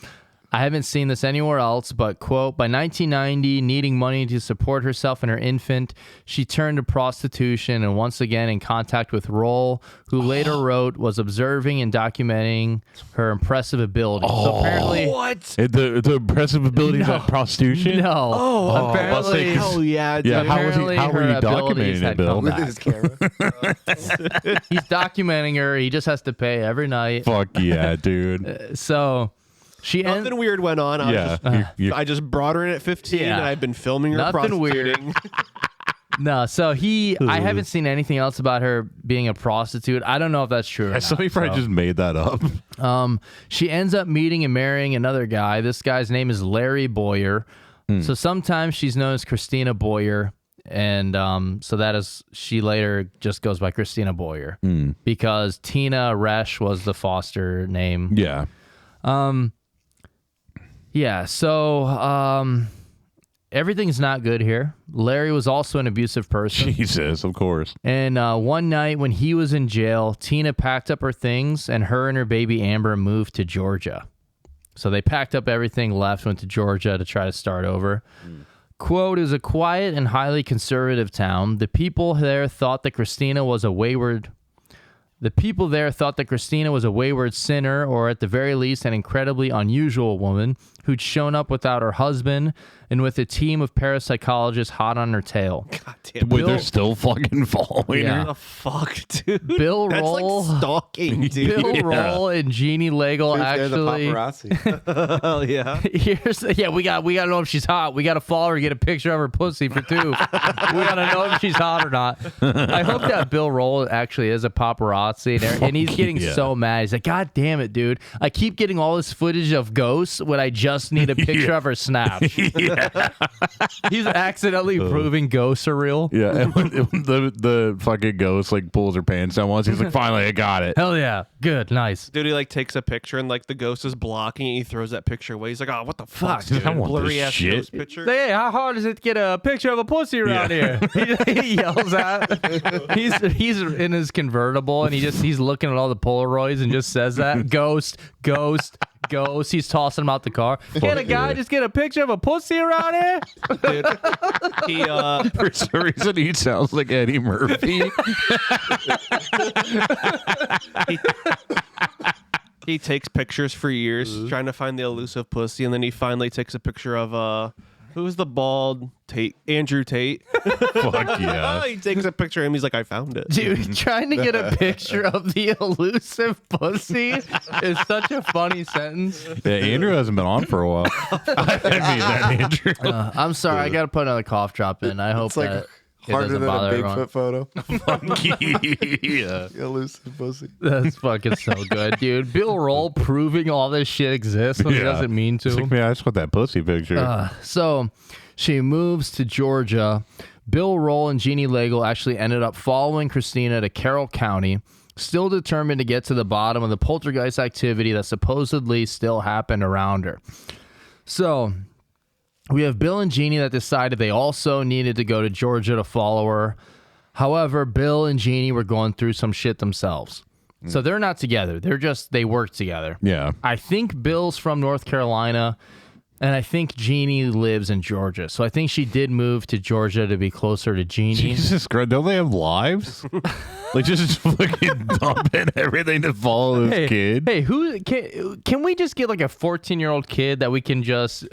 I haven't seen this anywhere else, but, quote, by 1990, needing money to support herself and her infant, she turned to prostitution and once again in contact with Roll, who later wrote, was observing and documenting her impressive ability. So apparently... What? The impressive abilities at prostitution? No. Oh, apparently... hell yeah, dude. Yeah, how was apparently how were her you abilities documenting had it, Bill? come With back. his camera. He's documenting her. He just has to pay every night. Fuck yeah, dude. So... She Nothing weird went on. I just brought her in at 15, Yeah. and I've been filming her Nothing weird. prostituting. No, so I haven't seen anything else about her being a prostitute. I don't know if that's true or not. Somebody probably just made that up. She ends up meeting and marrying another guy. This guy's name is Larry Boyer. So sometimes she's known as Christina Boyer. And so that is, she later just goes by Christina Boyer because Tina Resch was the foster name. Yeah. Yeah, so everything's not good here. Larry was also an abusive person. Jesus, of course. And one night when he was in jail, Tina packed up her things and her baby Amber moved to Georgia. So they packed up everything, left, went to Georgia to try to start over. Quote, it was a quiet and highly conservative town. The people there thought that Christina was a wayward sinner, or at the very least, an incredibly unusual woman who'd shown up without her husband and with a team of parapsychologists hot on her tail. God damn. Wait, they're still fucking following Yeah. her? The fuck, dude? Bill That's Roll, like stalking, dude. Bill Roll and Jeannie Legel They're the actually. paparazzi. Hell yeah. We got to know if she's hot. We got to follow her, get a picture of her pussy for 2. We got to know if she's hot or not. I hope that Bill Roll actually is a paparazzi, and he's getting yeah. so mad. He's like, God damn it, dude! I keep getting all this footage of ghosts when I just need a picture of her snap. He's accidentally proving ghosts are real. Yeah, and when the fucking ghost like pulls her pants down once, he's like, finally, I got it. Hell yeah, good, nice. Dude, he like takes a picture and like the ghost is blocking it. He throws that picture away. He's like, oh, what the fuck, dude? I want Blurry this ass shit. ghost picture. Hey, how hard is it to get a picture of a pussy around here? He yells at. He's in his convertible and he's looking at all the Polaroids and just says that ghost, ghost, Ghost. He's tossing him out the car. Can a guy just get a picture of a pussy around here? Dude, he For some reason, he sounds like Eddie Murphy. he takes pictures for years trying to find the elusive pussy, and then he finally takes a picture of who's the bald Andrew Tate. Fuck yeah. He takes a picture of him. He's like, I found it. Dude, trying to get a picture of the elusive pussy is such a funny sentence. Yeah, Andrew hasn't been on for a while. I mean, that Andrew. I'm sorry, I got to put another cough drop in. I hope It's like that it harder doesn't than a bother Bigfoot everyone. photo. Yeah. Elusive pussy. That's fucking so good, dude. Bill Roll proving all this shit exists when he doesn't mean It's to. like, man, I just want that pussy picture. So she moves to Georgia. Bill Roll and Jeannie Legel actually ended up following Christina to Carroll County, still determined to get to the bottom of the poltergeist activity that supposedly still happened around her. So we have Bill and Jeannie that decided they also needed to go to Georgia to follow her. However, Bill and Jeannie were going through some shit themselves. So they're not together. They work together. Yeah. I think Bill's from North Carolina, and I think Jeannie lives in Georgia. So I think she did move to Georgia to be closer to Jeannie. Jesus Christ, don't they have lives? Like, just fucking dumping everything to follow this kid. Hey, who can we just get like a 14-year-old kid that we can just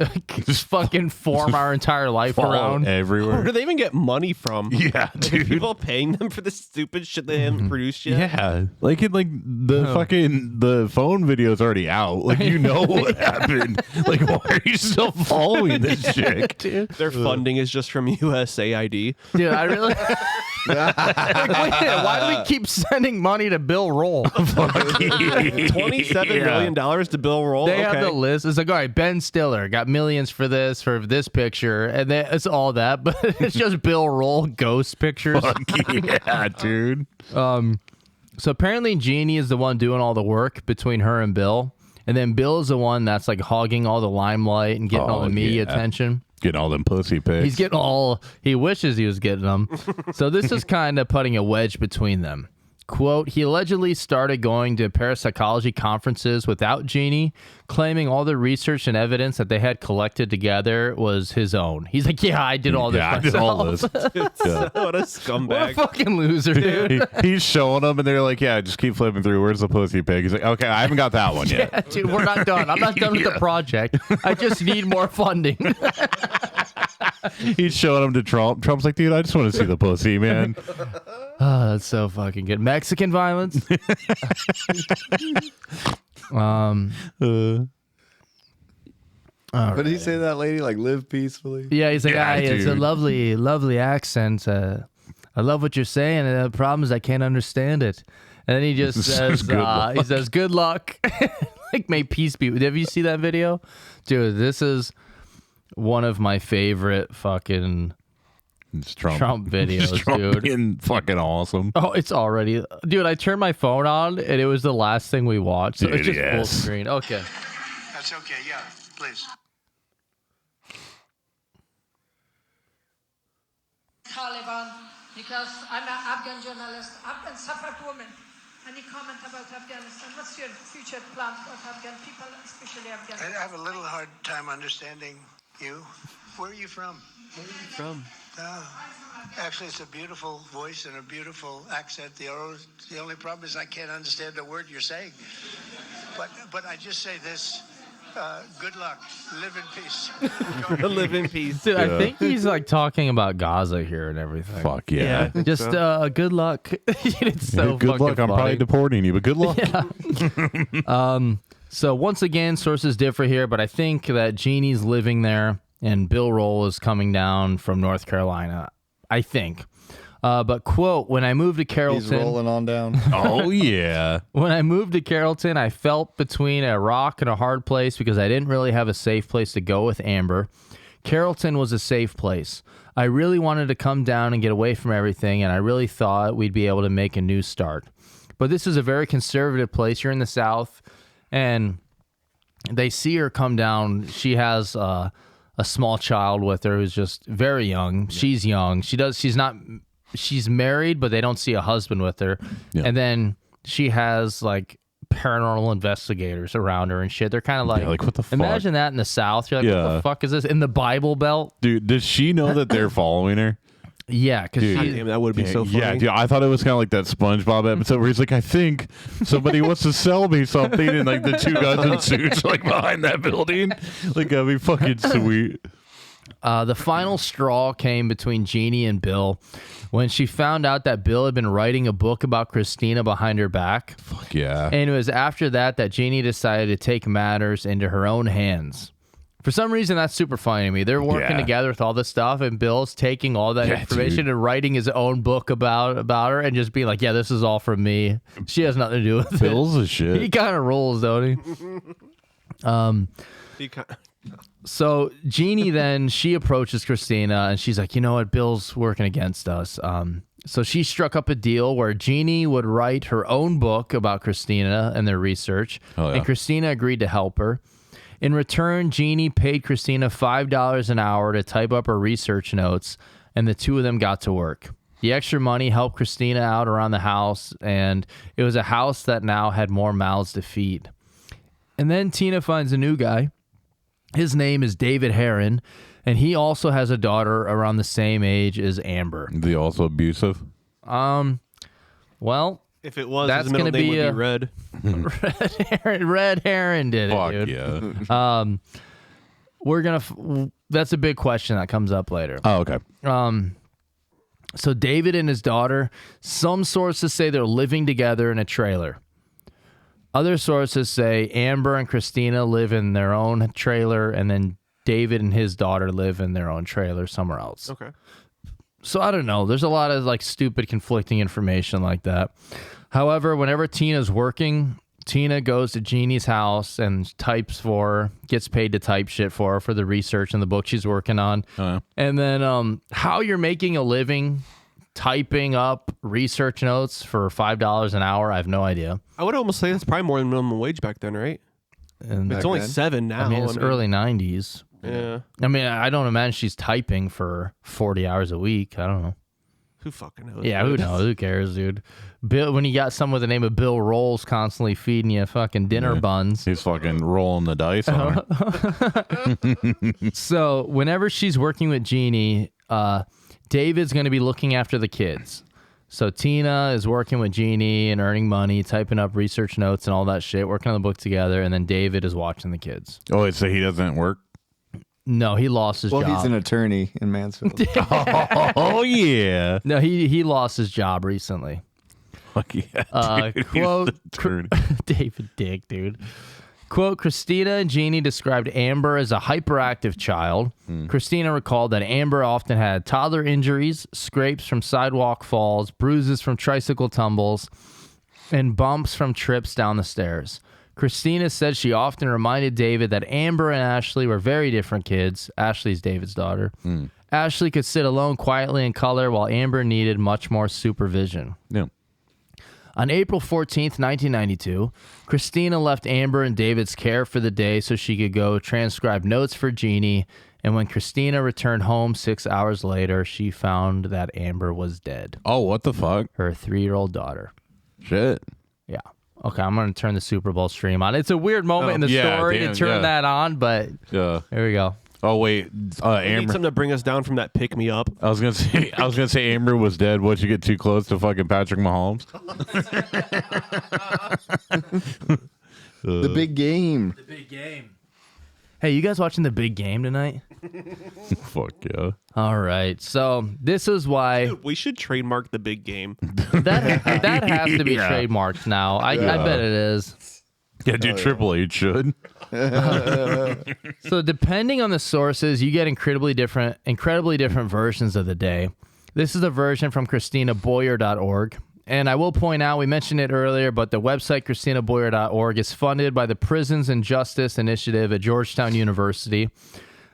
fucking form our entire life Follow around? Where everywhere. do they even get money from? Yeah, Like, are dude. people paying them for this stupid shit they haven't produced yet? Yeah, like the fucking the phone video's already out. Like, you know what happened. Like, why are you still following this chick? Dude, Their funding is just from USAID. I really. Like, wait, why do we keep sending money to Bill Roll? $27 million to Bill Roll. They have the list. It's like, all right, Ben Stiller got millions for this picture, and then it's all that, but it's just Bill Roll ghost pictures. Fuck yeah, dude. So apparently Jeannie is the one doing all the work between her and Bill, and then Bill is the one that's like hogging all the limelight and getting all the media attention. Getting all them pussy pics. He's getting he wishes he was getting them. So this is kind of putting a wedge between them. Quote, he allegedly started going to parapsychology conferences without Jeannie, claiming all the research and evidence that they had collected together was his own. He's like, yeah, I did all this I myself. did all this. Yeah. What a What a scumbag. fucking loser, dude. He's showing them, and they're like, "Yeah, just keep flipping through. Where's the pussy pig?" He's like, "Okay, I haven't got that one yet." Yeah, dude, we're not done. I'm not done with the project. I just need more funding. He's showing them to Trump. Trump's like, "Dude, I just want to see the pussy, man." Oh, that's so fucking good. Mexican violence. What did he say to that lady? Like, live peacefully? Yeah, he's like, Yeah, it's a dude. lovely, lovely accent. I love what you're saying. And the problem is I can't understand it. And then he just says, Good luck. he says, good luck. Like, may peace be. Have you seen that video? Dude, this is one of my favorite fucking It's Trump. Trump videos, Just Trump dude. being fucking awesome. Oh, it's already. Dude, I turned my phone on and it was the last thing we watched. So it's Dude, just full yes. screen. Okay. That's okay, yeah, please. Taliban, because I'm an Afghan journalist, Afghan Safed woman. Any comment about Afghanistan? What's your future plan for Afghan people, especially Afghan? I have a little hard time understanding you. Where are you from? Actually, it's a beautiful voice and a beautiful accent. The only problem is I can't understand a word you're saying. But I just say this. Good luck. Live in peace. Live in peace. Dude, I think he's like talking about Gaza here and everything. Fuck yeah. Just good luck. It's so Good fucking luck. I'm funny. probably deporting you, but good luck. So once again, sources differ here, but I think that Jeannie's living there and Bill Roll is coming down from North Carolina. I think. But quote, when I moved to He's Carrollton, rolling on down. Oh yeah. when I moved to Carrollton, I felt between a rock and a hard place because I didn't really have a safe place to go with Amber. Carrollton was a safe place. I really wanted to come down and get away from everything, and I really thought we'd be able to make a new start. But this is a very conservative place. You're in the South, and they see her come down. She has a small child with her who's just very young. She's young. She's married, but they don't see a husband with her. Yeah. And then she has like paranormal investigators around her and shit. They're kind of like, like, what the fuck? Imagine that in the South. You're like, what the fuck is this? In the Bible Belt? Dude, does she know that they're following her? Yeah, because God damn, that would be so funny. Yeah, dude, I thought it was kind of like that SpongeBob episode where he's like, I think somebody wants to sell me something, and like the two guys in suits like behind that building. Like, that'd be fucking sweet. The final straw came between Jeannie and Bill when she found out that Bill had been writing a book about Christina behind her back. Fuck yeah. And it was after that that Jeannie decided to take matters into her own hands. For some reason, that's super funny to me. They're working together with all this stuff, and Bill's taking all that information and writing his own book about her and just being like, yeah, this is all from me. She has nothing to do with Bill's it. a shit. He kind of rolls, don't he? So Jeannie then, she approaches Christina, and she's like, you know what, Bill's working against us. So she struck up a deal where Jeannie would write her own book about Christina and their research, and Christina agreed to help her. In return, Jeannie paid Christina $5 an hour to type up her research notes, and the two of them got to work. The extra money helped Christina out around the house, and it was a house that now had more mouths to feed. And then Tina finds a new guy. His name is David Heron, and he also has a daughter around the same age as Amber. Is he also abusive? Well, if it was, that's his middle name would be Red. Red. Red Heron did Fuck it, dude. yeah. We're gonna. That's a big question that comes up later. Oh, okay. So David and his daughter, some sources say they're living together in a trailer. Other sources say Amber and Christina live in their own trailer, and then David and his daughter live in their own trailer somewhere else. Okay. So I don't know. There's a lot of like stupid conflicting information like that. However, whenever Tina's working, Tina goes to Jeannie's house and types for her, gets paid to type shit for her for the research and the book she's working on. And then how you're making a living typing up research notes for $5 an hour, I have no idea. I would almost say that's probably more than minimum wage back then, right? And it's only $7 now. I mean, it's early 90s. Yeah. I mean, I don't imagine she's typing for 40 hours a week. I don't know. Who fucking knows? Yeah, who knows? Who cares, dude? Bill, when you got someone with the name of Bill Rolls constantly feeding you fucking dinner buns. He's fucking rolling the dice on her. So whenever she's working with Jeannie, David's going to be looking after the kids. So Tina is working with Jeannie and earning money, typing up research notes and all that shit, working on the book together, and then David is watching the kids. Oh, wait, so he doesn't work? No, he lost his job. Well, he's an attorney in Mansfield. Oh, yeah. No, he lost his job recently. Fuck yeah. Dude, Quote, David Dick, dude. Quote, Christina and Jeannie described Amber as a hyperactive child. Christina recalled that Amber often had toddler injuries, scrapes from sidewalk falls, bruises from tricycle tumbles, and bumps from trips down the stairs. Christina said she often reminded David that Amber and Ashley were very different kids. Ashley's David's daughter. Ashley could sit alone quietly and color, while Amber needed much more supervision. Yeah. On April 14th, 1992, Christina left Amber in David's care for the day so she could go transcribe notes for Jeannie, and when Christina returned home 6 hours later, she found that Amber was dead. Oh, what the fuck? Her 3-year-old daughter. Shit. Yeah. Okay, I'm going to turn the Super Bowl stream on. It's a weird moment in the story to turn that on, but here we go. Oh wait, We need Amber. something to bring us down from that pick me up. I was gonna say Amber was dead. Once you get too close to fucking Patrick Mahomes. The big game. The big game. Hey, you guys watching the big game tonight? Fuck yeah. All right. So this is why Dude, we should trademark the big game. that has to be trademarked now. I bet it is. Yeah, dude, Triple H should. So depending on the sources, you get incredibly different versions of the day. This is a version from ChristinaBoyer.org. And I will point out, we mentioned it earlier, but the website ChristinaBoyer.org is funded by the Prisons and Justice Initiative at Georgetown University.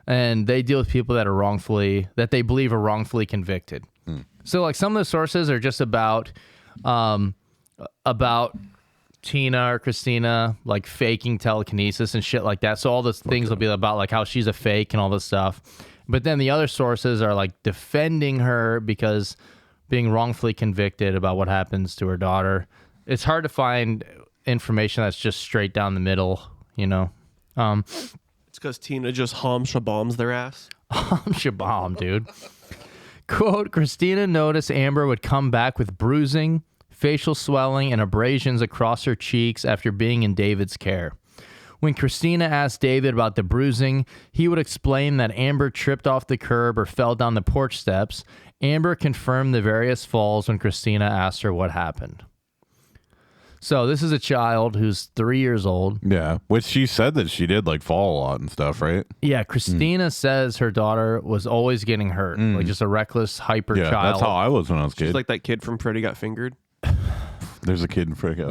And they deal with people that they believe are wrongfully convicted. So like some of the sources are just about Tina or Christina like faking telekinesis and shit like that. So all those things will be about like how she's a fake and all this stuff. But then the other sources are like defending her because being wrongfully convicted about what happens to her daughter. It's hard to find information that's just straight down the middle, you know. It's because Tina just bombs their ass. Shabam, dude. Quote, Christina noticed Amber would come back with bruising, facial swelling, and abrasions across her cheeks after being in David's care. When Christina asked David about the bruising, he would explain that Amber tripped off the curb or fell down the porch steps. Amber confirmed the various falls when Christina asked her what happened. So this is a child who's 3 years old. Yeah, which she said that she did like fall a lot and stuff, right? Yeah, Christina says her daughter was always getting hurt, like just a reckless, hyper Yeah, child. that's how I was when I was a kid. She's like that kid from Freddy Got Fingered. There's a kid in Freddy.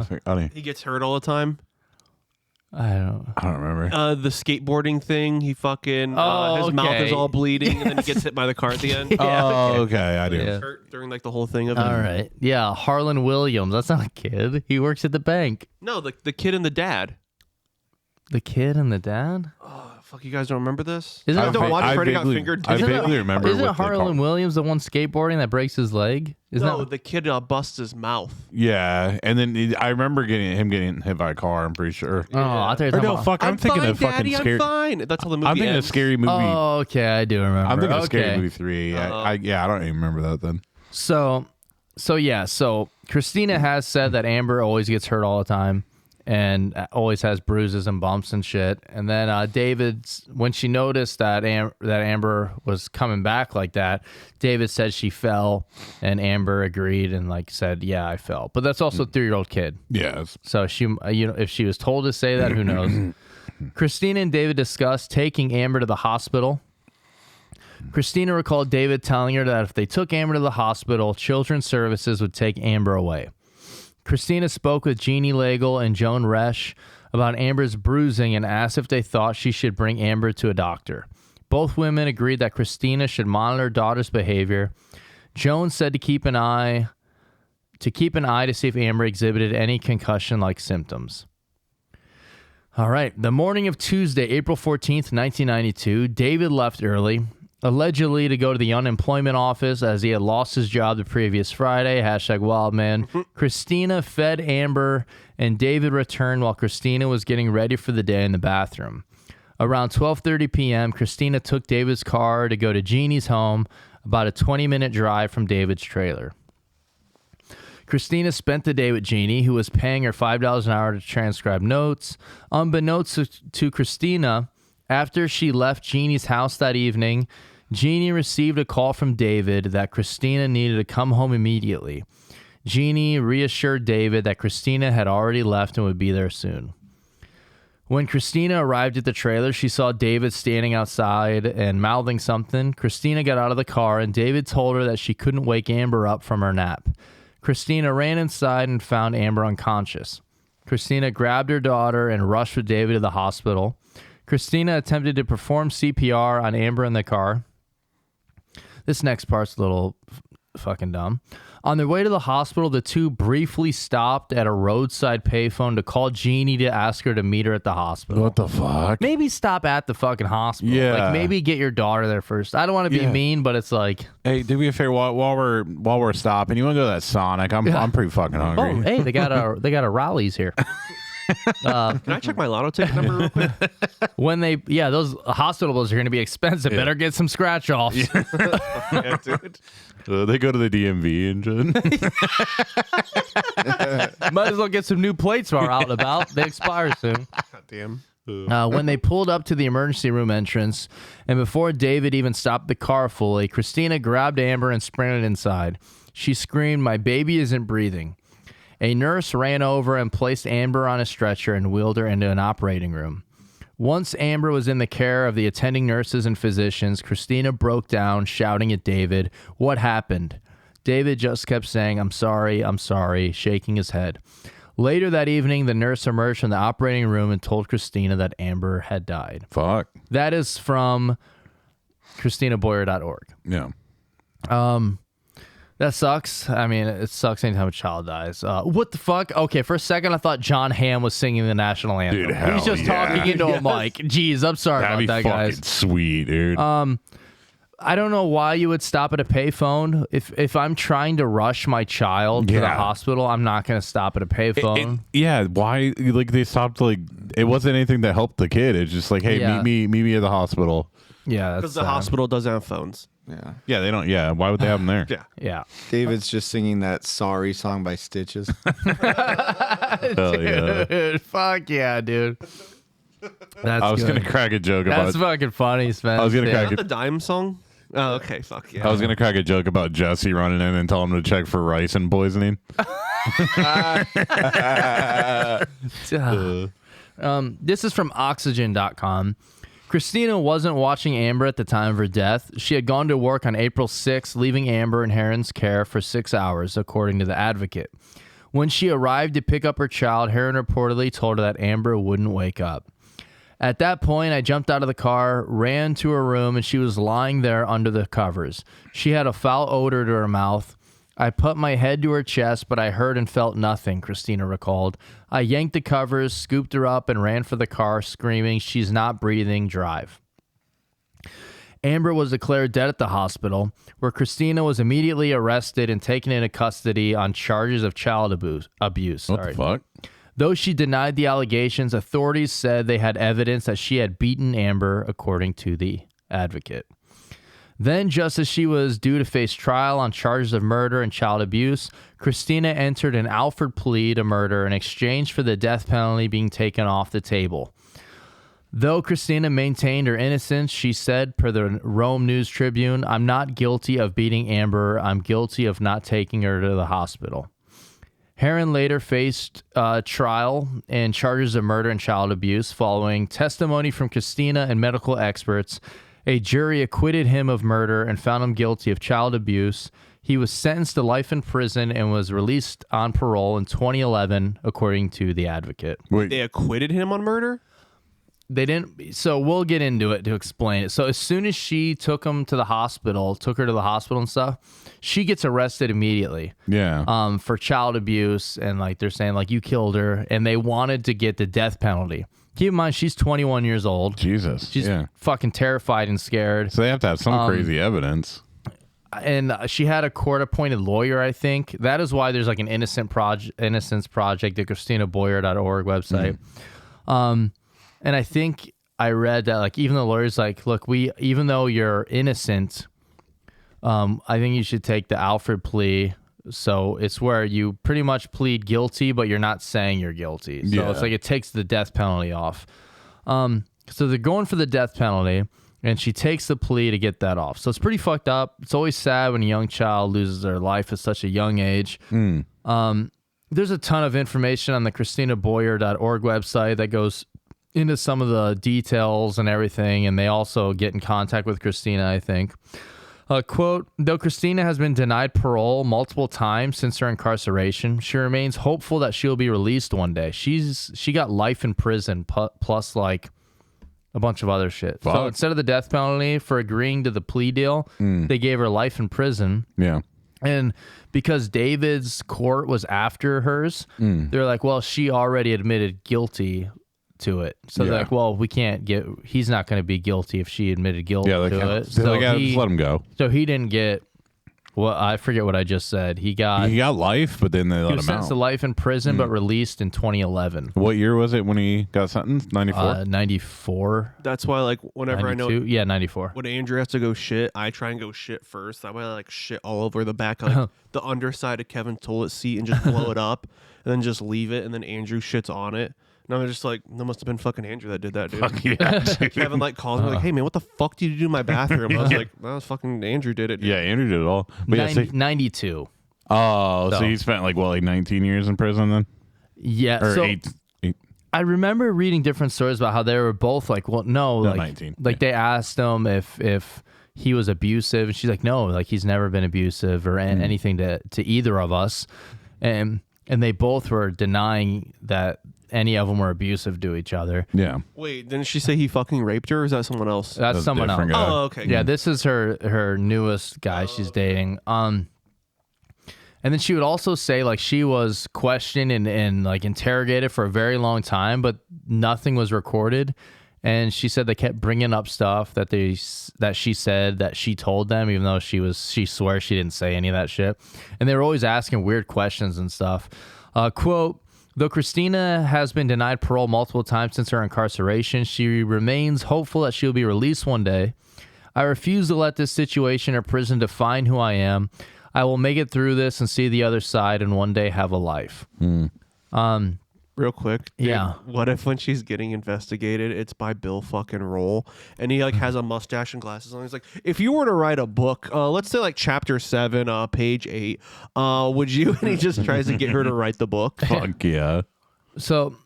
He gets hurt all the time. I don't. I don't remember. The skateboarding thing, he fucking his mouth is all bleeding, and then he gets hit by the car at the end. Okay, I do. Yeah. Hurt during like the whole thing of it. All right. Yeah, Harlan Williams. That's not a kid. He works at the bank. No, the kid and the dad. The kid and the dad? Fuck, you guys don't remember this? Isn't I it- don't watch I Freddy Got vaguely- Fingered. I too. vaguely remember Isn't what it they call- Harlan Williams, the one skateboarding that breaks his leg? Isn't No, that the kid busts his mouth. Yeah, and then I remember him getting hit by a car. I'm pretty sure. Oh, I thought you were Or talking no, about... fuck. I'm thinking fine, of fucking Daddy, scary. I'm fine. That's how the movie I'm thinking ends. of Scary Movie. Oh, okay, I do remember. I'm thinking of okay. Scary Movie 3. I don't even remember that then. So Christina has said that Amber always gets hurt all the time and always has bruises and bumps and shit. And then David's, when she noticed that Amber was coming back like that, David said she fell, and Amber agreed and like said, "Yeah, I fell." But that's also a 3-year-old kid. Yes. So she, if she was told to say that, who knows? Christina and David discussed taking Amber to the hospital. Christina recalled David telling her that if they took Amber to the hospital, Children's Services would take Amber away. Christina spoke with Jeannie Lagle and Joan Resch about Amber's bruising and asked if they thought she should bring Amber to a doctor. Both women agreed that Christina should monitor her daughter's behavior. Joan said to keep an eye to see if Amber exhibited any concussion-like symptoms. All right. The morning of Tuesday, April 14th, 1992, David left early, allegedly to go to the unemployment office as he had lost his job the previous Friday. #wildman. Christina fed Amber, and David returned while Christina was getting ready for the day in the bathroom. Around 12:30 p.m., Christina took David's car to go to Jeannie's home, about a 20-minute drive from David's trailer. Christina spent the day with Jeannie, who was paying her $5 an hour to transcribe notes. Unbeknownst to Christina, after she left Jeannie's house that evening, Jeannie received a call from David that Christina needed to come home immediately. Jeannie reassured David that Christina had already left and would be there soon. When Christina arrived at the trailer, she saw David standing outside and mouthing something. Christina got out of the car, and David told her that she couldn't wake Amber up from her nap. Christina ran inside and found Amber unconscious. Christina grabbed her daughter and rushed with David to the hospital. Christina attempted to perform CPR on Amber in the car. This next part's a little fucking dumb. On their way to the hospital, the two briefly stopped at a roadside payphone to call Jeannie to ask her to meet her at the hospital. What the fuck? Maybe stop at the fucking hospital. Yeah. Like maybe get your daughter there first. I don't want to be mean, but it's like, Hey, do me a favor while we're stopping. You want to go to that Sonic? I'm pretty fucking hungry. oh, hey, they got a Rowley's here. Can I check my lotto ticket number real quick? When those hospital bills are going to be expensive. Better get some scratch offs. Yeah, dude. They go to the DMV and Might as well get some new plates while we're out and about. They expire soon. God damn. When they pulled up to the emergency room entrance, and before David even stopped the car fully, Christina grabbed Amber and sprinted inside. She screamed, "My baby isn't breathing." A nurse ran over and placed Amber on a stretcher and wheeled her into an operating room. Once Amber was in the care of the attending nurses and physicians, Christina broke down, shouting at David, "What happened?" David just kept saying, I'm sorry," shaking his head. Later that evening, the nurse emerged from the operating room and told Christina that Amber had died. fuck. That is from ChristinaBoyer.org. Yeah. That sucks. I mean, it sucks anytime a child dies. What the fuck? Okay, for a second, I thought John Hamm was singing the national anthem. Dude, hell He's just yeah. talking into a mic. Jeez, I'm sorry That'd be about that, fucking guys. sweet, dude. I don't know why you would stop at a payphone. If I'm trying to rush my child to the hospital, I'm not going to stop at a payphone. Yeah, why? Like they stopped. Like it wasn't anything that helped the kid. It's just like, hey, meet me at the hospital. Yeah, because the hospital doesn't have phones. Yeah, they don't. Yeah, why would they have them there? Yeah. David's just singing that "Sorry" song by Stitches. Dude, fuck yeah, dude. I was gonna crack a joke about. That's fucking funny, Sven. I was gonna crack the Dime song. Oh, okay, fuck yeah. I was gonna crack a joke about Jesse running in and telling him to check for rice and poisoning. This is from Oxygen.com. Christina wasn't watching Amber at the time of her death. She had gone to work on April 6th, leaving Amber in Heron's care for 6 hours, according to the Advocate. When she arrived to pick up her child, Heron reportedly told her that Amber wouldn't wake up. At that point, I jumped out of the car, ran to her room, and she was lying there under the covers. She had a foul odor to her mouth. I put my head to her chest, but I heard and felt nothing, Christina recalled. I yanked the covers, scooped her up, and ran for the car, screaming, "She's not breathing, drive." Amber was declared dead at the hospital, where Christina was immediately arrested and taken into custody on charges of child abuse. What the fuck? Though she denied the allegations, authorities said they had evidence that she had beaten Amber, according to the Advocate. Then, just as she was due to face trial on charges of murder and child abuse, Christina entered an Alford plea to murder in exchange for the death penalty being taken off the table. Though Christina maintained her innocence, she said, per the Rome News Tribune, "I'm not guilty of beating Amber. I'm guilty of not taking her to the hospital." Heron later faced trial and charges of murder and child abuse following testimony from Christina and medical experts. A jury acquitted him of murder and found him guilty of child abuse. He was sentenced to life in prison and was released on parole in 2011, according to the Advocate. Wait, They acquitted him on murder? They didn't. So we'll get into it to explain it. So as soon as she took her to the hospital and stuff, she gets arrested immediately. Yeah. For child abuse, and like they're saying like you killed her, and they wanted to get the death penalty. Keep in mind she's 21 years old. Jesus. She's fucking terrified and scared. So they have to have some crazy evidence. And she had a court-appointed lawyer, I think. That is why there's like an innocence project, the ChristinaBoyer.org website. And I think I read that like even the lawyer's like, look, even though you're innocent, I think you should take the Alfred plea. So it's where you pretty much plead guilty, but you're not saying you're guilty. So it's like it takes the death penalty off. So they're going for the death penalty, and she takes the plea to get that off. So it's pretty fucked up. It's always sad when a young child loses their life at such a young age. There's a ton of information on the ChristinaBoyer.org website that goes into some of the details and everything, and they also get in contact with Christina, I think. Quote, though Christina has been denied parole multiple times since her incarceration, she remains hopeful that she'll be released one day. She got life in prison plus like a bunch of other shit. Fuck. So instead of the death penalty for agreeing to the plea deal, they gave her life in prison. Yeah. And because David's court was after hers, they're like, well, she already admitted guilty to it. So they're like, well, he's not going to be guilty if she admitted guilt to it. So just let him go. So he didn't get, well, I forget what I just said. He got life, but then they let he him was sentenced to out. life in prison, but released in 2011. What year was it when he got sentenced? 94? 94. That's why, like, whenever 92? I know... Yeah, 94. When Andrew has to go shit, I try and go shit first. That way I, like, shit all over the back of the underside of Kevin's toilet seat and just blow it up and then just leave it, and then Andrew shits on it. And I'm just like, that must have been fucking Andrew that did that, dude. Fuck yeah, dude. Kevin like calls me like, hey man, what the fuck did you do in my bathroom? I was like, well, fucking Andrew did it. Dude. Yeah, Andrew did it all. But 92. Oh, so So- he spent like 19 years in prison then? Yeah. Or So eight. I remember reading different stories about how they were both like, well, no, like 19. Like they asked him if he was abusive, and she's like, no, like he's never been abusive or anything to either of us, and they both were denying that any of them were abusive to each other. Yeah. Wait, didn't she say he fucking raped her, or is that someone else? That's a someone else. different guy. Oh, okay. Yeah, this is her newest guy she's dating. And then she would also say like she was questioned and like interrogated for a very long time, but nothing was recorded. And she said they kept bringing up stuff that she said that she told them, even though she swears she didn't say any of that shit. And they were always asking weird questions and stuff. Quote, though Christina has been denied parole multiple times since her incarceration, she remains hopeful that she'll be released one day. I refuse to let this situation or prison define who I am. I will make it through this and see the other side and one day have a life. Real quick, dude, yeah. What if when she's getting investigated, it's by Bill fucking Roll, and he like has a mustache and glasses on? He's like, if you were to write a book, let's say like chapter 7, page 8, would you? And he just tries to get her to write the book. Fuck yeah. So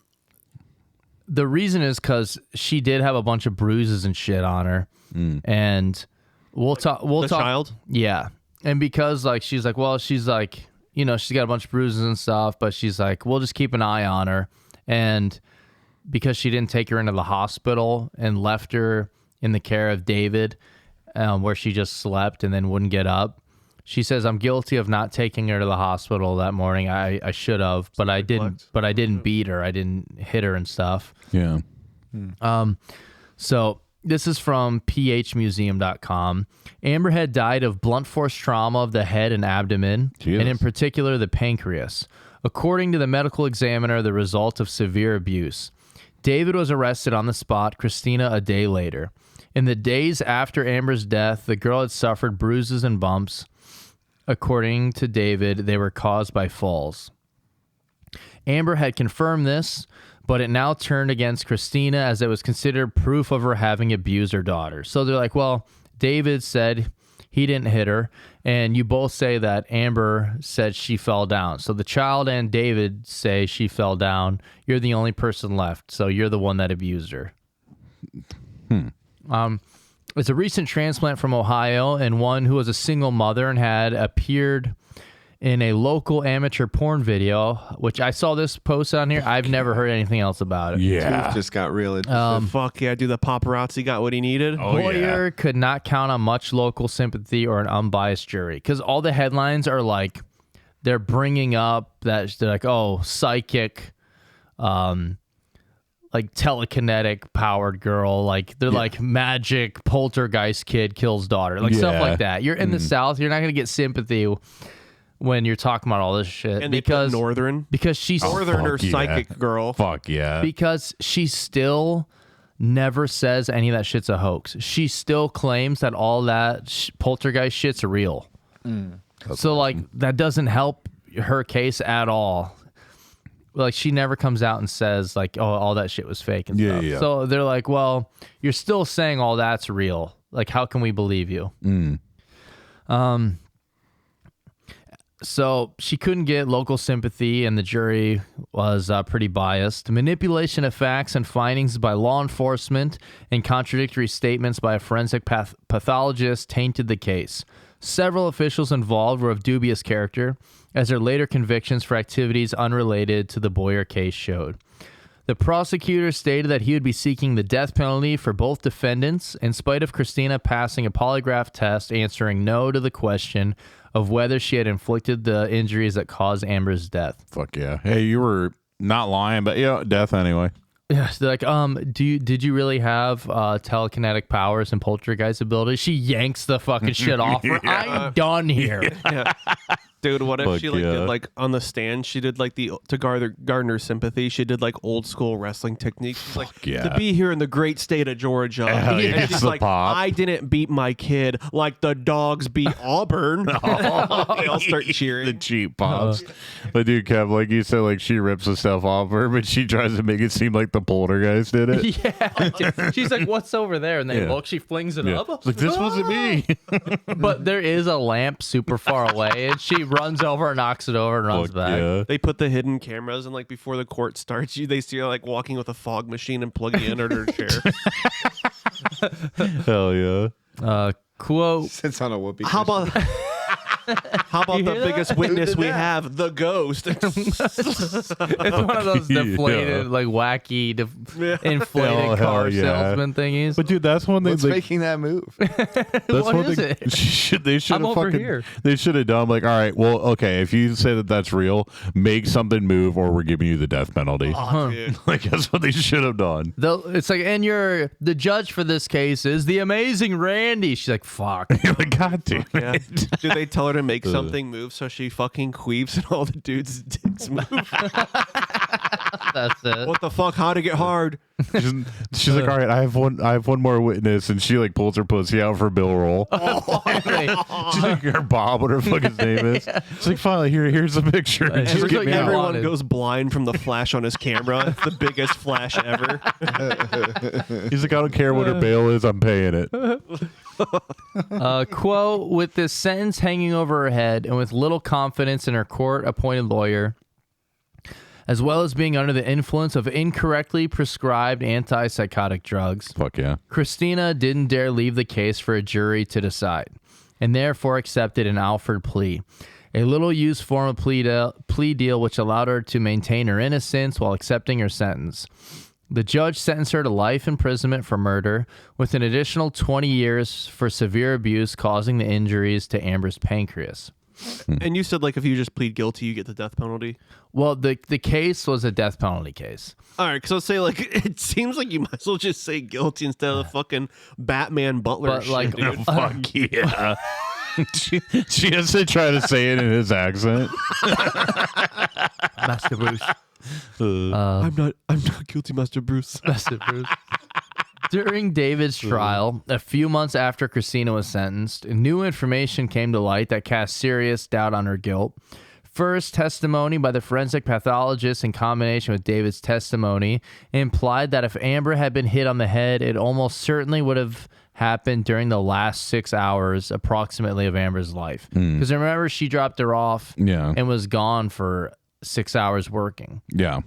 the reason is because she did have a bunch of bruises and shit on her, and we'll talk. Child, yeah, and because like she's like, you know, she's got a bunch of bruises and stuff, but she's like, we'll just keep an eye on her. And because she didn't take her into the hospital and left her in the care of David, where she just slept and then wouldn't get up, she says, I'm guilty of not taking her to the hospital that morning. I should have, but I didn't. But I didn't beat her. I didn't hit her and stuff. Yeah. So this is from phmuseum.com. Amber had died of blunt force trauma of the head and abdomen, and in particular the pancreas. According to the medical examiner, the result of severe abuse. David was arrested on the spot, Christina a day later. In the days after Amber's death, the girl had suffered bruises and bumps. According to David, they were caused by falls. Amber had confirmed this, but it now turned against Christina as it was considered proof of her having abused her daughter. So they're like, well, David said he didn't hit her, and you both say that Amber said she fell down. So the child and David say she fell down. You're the only person left, so you're the one that abused her. It's a recent transplant from Ohio, and one who was a single mother and had appeared in a local amateur porn video, which I saw this post on here. I've never heard anything else about it. Yeah. Just got really. fuck yeah, dude, the paparazzi got what he needed. Boyer could not count on much local sympathy or an unbiased jury, because all the headlines are like, they're bringing up that they're like, oh, psychic, like telekinetic powered girl, like they're like magic poltergeist kid kills daughter, like stuff like that. You're in the South, you're not gonna get sympathy when you're talking about all this shit, And because she's northern or psychic girl. Fuck yeah. Because she still never says any of that shit's a hoax. She still claims that all that poltergeist shit's real. So like that doesn't help her case at all. Like she never comes out and says like, oh, all that shit was fake and stuff. Yeah. So they're like, well, you're still saying all that's real. Like, how can we believe you? So she couldn't get local sympathy, and the jury was pretty biased. Manipulation of facts and findings by law enforcement and contradictory statements by a forensic pathologist tainted the case. Several officials involved were of dubious character, as their later convictions for activities unrelated to the Boyer case showed. The prosecutor stated that he would be seeking the death penalty for both defendants, in spite of Christina passing a polygraph test answering no to the question of whether she had inflicted the injuries that caused Amber's death. Fuck yeah. Hey, you were not lying, but yeah, death anyway. Yeah, they're like, did you really have telekinetic powers and poltergeist abilities? She yanks the fucking shit off her. I'm done here. Yeah. Dude, what if Fuck she like yeah. did like on the stand? She did like to garner sympathy. She did like old school wrestling techniques. She's like, yeah. to be here in the great state of Georgia. Hell yeah, And it's she's the like, pop. I didn't beat my kid like the dogs beat Auburn. They all start The cheering. cheap pops. But dude, Kev, like you said, like she rips the stuff off her, but she tries to make it seem like the poltergeist did it. Yeah. She's like, what's over there? And they look, she flings it up. Like, this wasn't me. But there is a lamp super far away, and she runs over and knocks it over and runs Fuck back. yeah. They put the hidden cameras, and like before the court starts, they see her like walking with a fog machine and plugging in under her chair. Hell yeah. Quote. Sits on a whoopee. How about How about the biggest witness we have? The ghost. It's one of those deflated, like wacky, inflated Hell car yeah. salesman thingies. But dude, that's one thing. What's making that move? That's What one is thing. it? They should I'm have over fucking. here. They should have done like, all right, well, okay, if you say that that's real, make something move, or we're giving you the death penalty. Oh, dude. Like that's what they should have done. Though it's like, and the judge for this case is the amazing Randy. She's like, fuck. You're like, God damn it. Yeah. Do they tell her to make something move so she fucking queefs and all the dudes' dicks move? That's it. What the fuck? How'd it get hard? She's like, all right, I have one more witness, and she like pulls her pussy out for Bill roll. She's like, or Bob, whatever the fuck his name is. She's like, finally, here's the picture. Right. Just Here's get what me you out. Everyone wanted. goes blind from the flash on his camera. It's the biggest flash ever. He's like, I don't care what her bail is, I'm paying it. Quote, with this sentence hanging over her head and with little confidence in her court-appointed lawyer, as well as being under the influence of incorrectly prescribed antipsychotic drugs, Fuck yeah. Christina didn't dare leave the case for a jury to decide, and therefore accepted an Alford plea, a little-used form of plea deal which allowed her to maintain her innocence while accepting her sentence. The judge sentenced her to life imprisonment for murder, with an additional 20 years for severe abuse causing the injuries to Amber's pancreas. And you said, like, if you just plead guilty, you get the death penalty? Well, the case was a death penalty case. All right, because I'll say, like, it seems like you might as well just say guilty instead of the fucking Batman Butler But, shit, like, dude. Fuck yeah. she has to try to say it in his accent. Master Bruce. I'm not guilty, Master Bruce. Master Bruce. During David's trial, a few months after Christina was sentenced, new information came to light that cast serious doubt on her guilt. First, testimony by the forensic pathologist in combination with David's testimony implied that if Amber had been hit on the head, it almost certainly would have happened during the last 6 hours approximately of Amber's life. Because remember, she dropped her off Yeah. and was gone for 6 hours working. Yeah.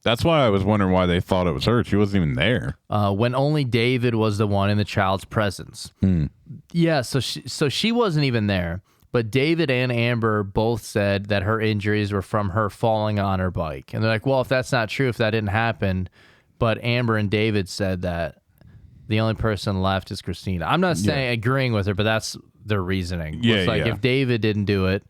That's why I was wondering why they thought it was her. She wasn't even there. When only David was the one in the child's presence. Yeah, so she wasn't even there. But David and Amber both said that her injuries were from her falling on her bike. And they're like, well, if that's not true, if that didn't happen. But Amber and David said that the only person left is Christina. I'm not saying agreeing with her, but that's their reasoning. Yeah, It's like if David didn't do it,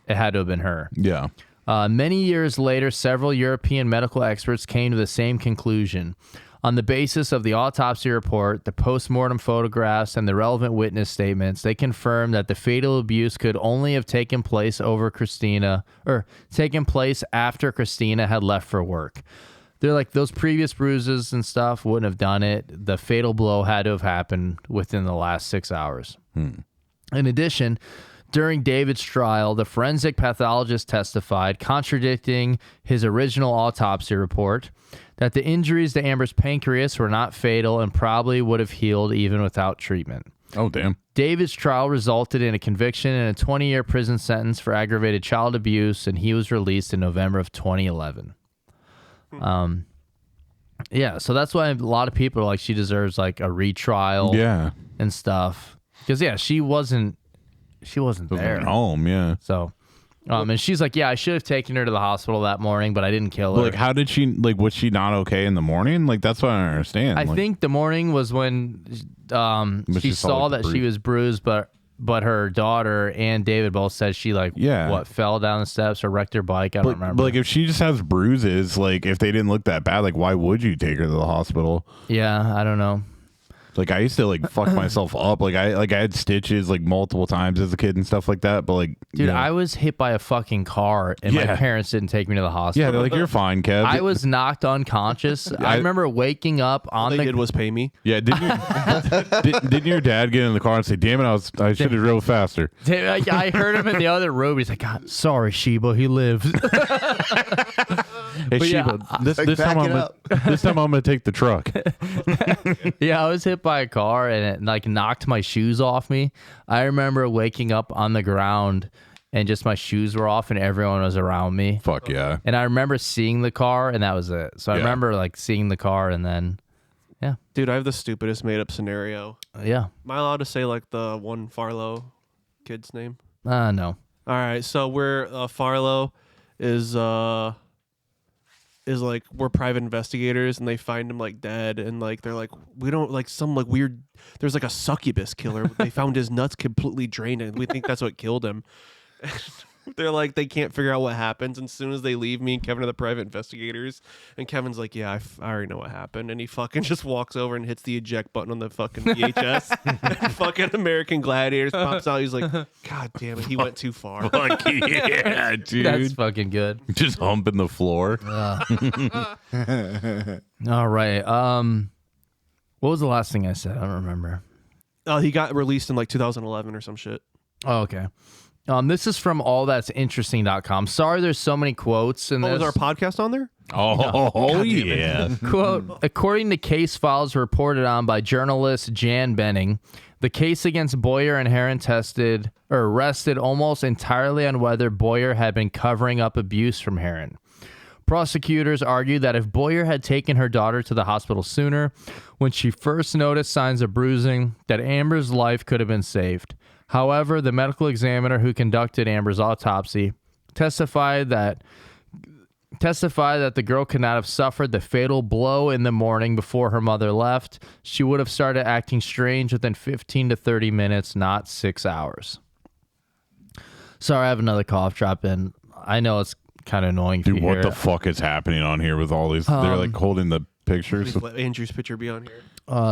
it had to have been her. Yeah. Many years later, several European medical experts came to the same conclusion. On the basis of the autopsy report, the postmortem photographs, and the relevant witness statements, they confirmed that the fatal abuse could only have taken place after Christina had left for work. They're like, those previous bruises and stuff wouldn't have done it. The fatal blow had to have happened within the last 6 hours. In addition, during David's trial, the forensic pathologist testified, contradicting his original autopsy report, that the injuries to Amber's pancreas were not fatal and probably would have healed even without treatment. Oh, damn. David's trial resulted in a conviction and a 20-year prison sentence for aggravated child abuse, and he was released in November of 2011. Yeah, so that's why a lot of people are like, she deserves like a retrial Yeah. and stuff. Because, yeah, she wasn't there. At home, yeah. So, and she's like, yeah, I should have taken her to the hospital that morning, but I didn't kill her. Like, how did she, like, was she not okay in the morning? Like, that's what I don't understand. I Like, think the morning was when she she saw saw, like, that the she was bruised, but her daughter and David both said she fell down the steps or wrecked her bike. I don't remember. But like, if she just has bruises, like, if they didn't look that bad, like, why would you take her to the hospital? Yeah, I don't know. Like, I used to like fuck myself up. Like I had stitches like multiple times as a kid and stuff like that. But like, Dude, you know, I was hit by a fucking car and my Yeah. parents didn't take me to the hospital. yeah, they're like, you're fine, Kev. I was knocked unconscious. I remember waking up All on they the did was pay me. Yeah, didn't your dad get in the car and say, "Damn it, I should have drove faster"? I heard him in the other room. He's like, God, sorry, Sheba, he lives. Hey, But yeah, Sheba, this time I'm gonna take the truck. Yeah, I was hit by a car and it like knocked my shoes off me. I remember waking up on the ground and just my shoes were off and everyone was around me. Fuck yeah. And I remember seeing the car and that was it. So I Yeah. remember like seeing the car and then, Dude, I have the stupidest made up scenario. yeah. Am I allowed to say like the one Farlow kid's name? No. All right, so we're Farlow is like we're private investigators, and they find him like dead, and like they're like we don't like some like weird. There's like a succubus killer. They found his nuts completely drained, and we think that's what killed him. They're like they can't figure out what happens. And as soon as they leave, me and Kevin are the private investigators, and Kevin's like, "Yeah, I already know what happened." And he fucking just walks over and hits the eject button on the fucking VHS. And fucking American Gladiators pops out. He's like, "God damn it, he went too far." Fuck yeah, dude. That's fucking good. Just humping the floor. All right. What was the last thing I said? I don't remember. He got released in like 2011 or some shit. Oh, okay. This is from allthat'sinteresting.com. Sorry there's so many quotes in Oh, this. was our podcast on there? Oh yeah. Quote, according to case files reported on by journalist Jan Benning, the case against Boyer and Heron rested almost entirely on whether Boyer had been covering up abuse from Heron. Prosecutors argued that if Boyer had taken her daughter to the hospital sooner, when she first noticed signs of bruising, that Amber's life could have been saved. However, the medical examiner who conducted Amber's autopsy testified that the girl could not have suffered the fatal blow in the morning before her mother left. She would have started acting strange within 15 to 30 minutes, not 6 hours. Sorry, I have another cough drop in. I know it's kind of annoying. Dude, what the fuck is happening on here with all these? They're like holding the pictures. Please let Andrew's picture be on here.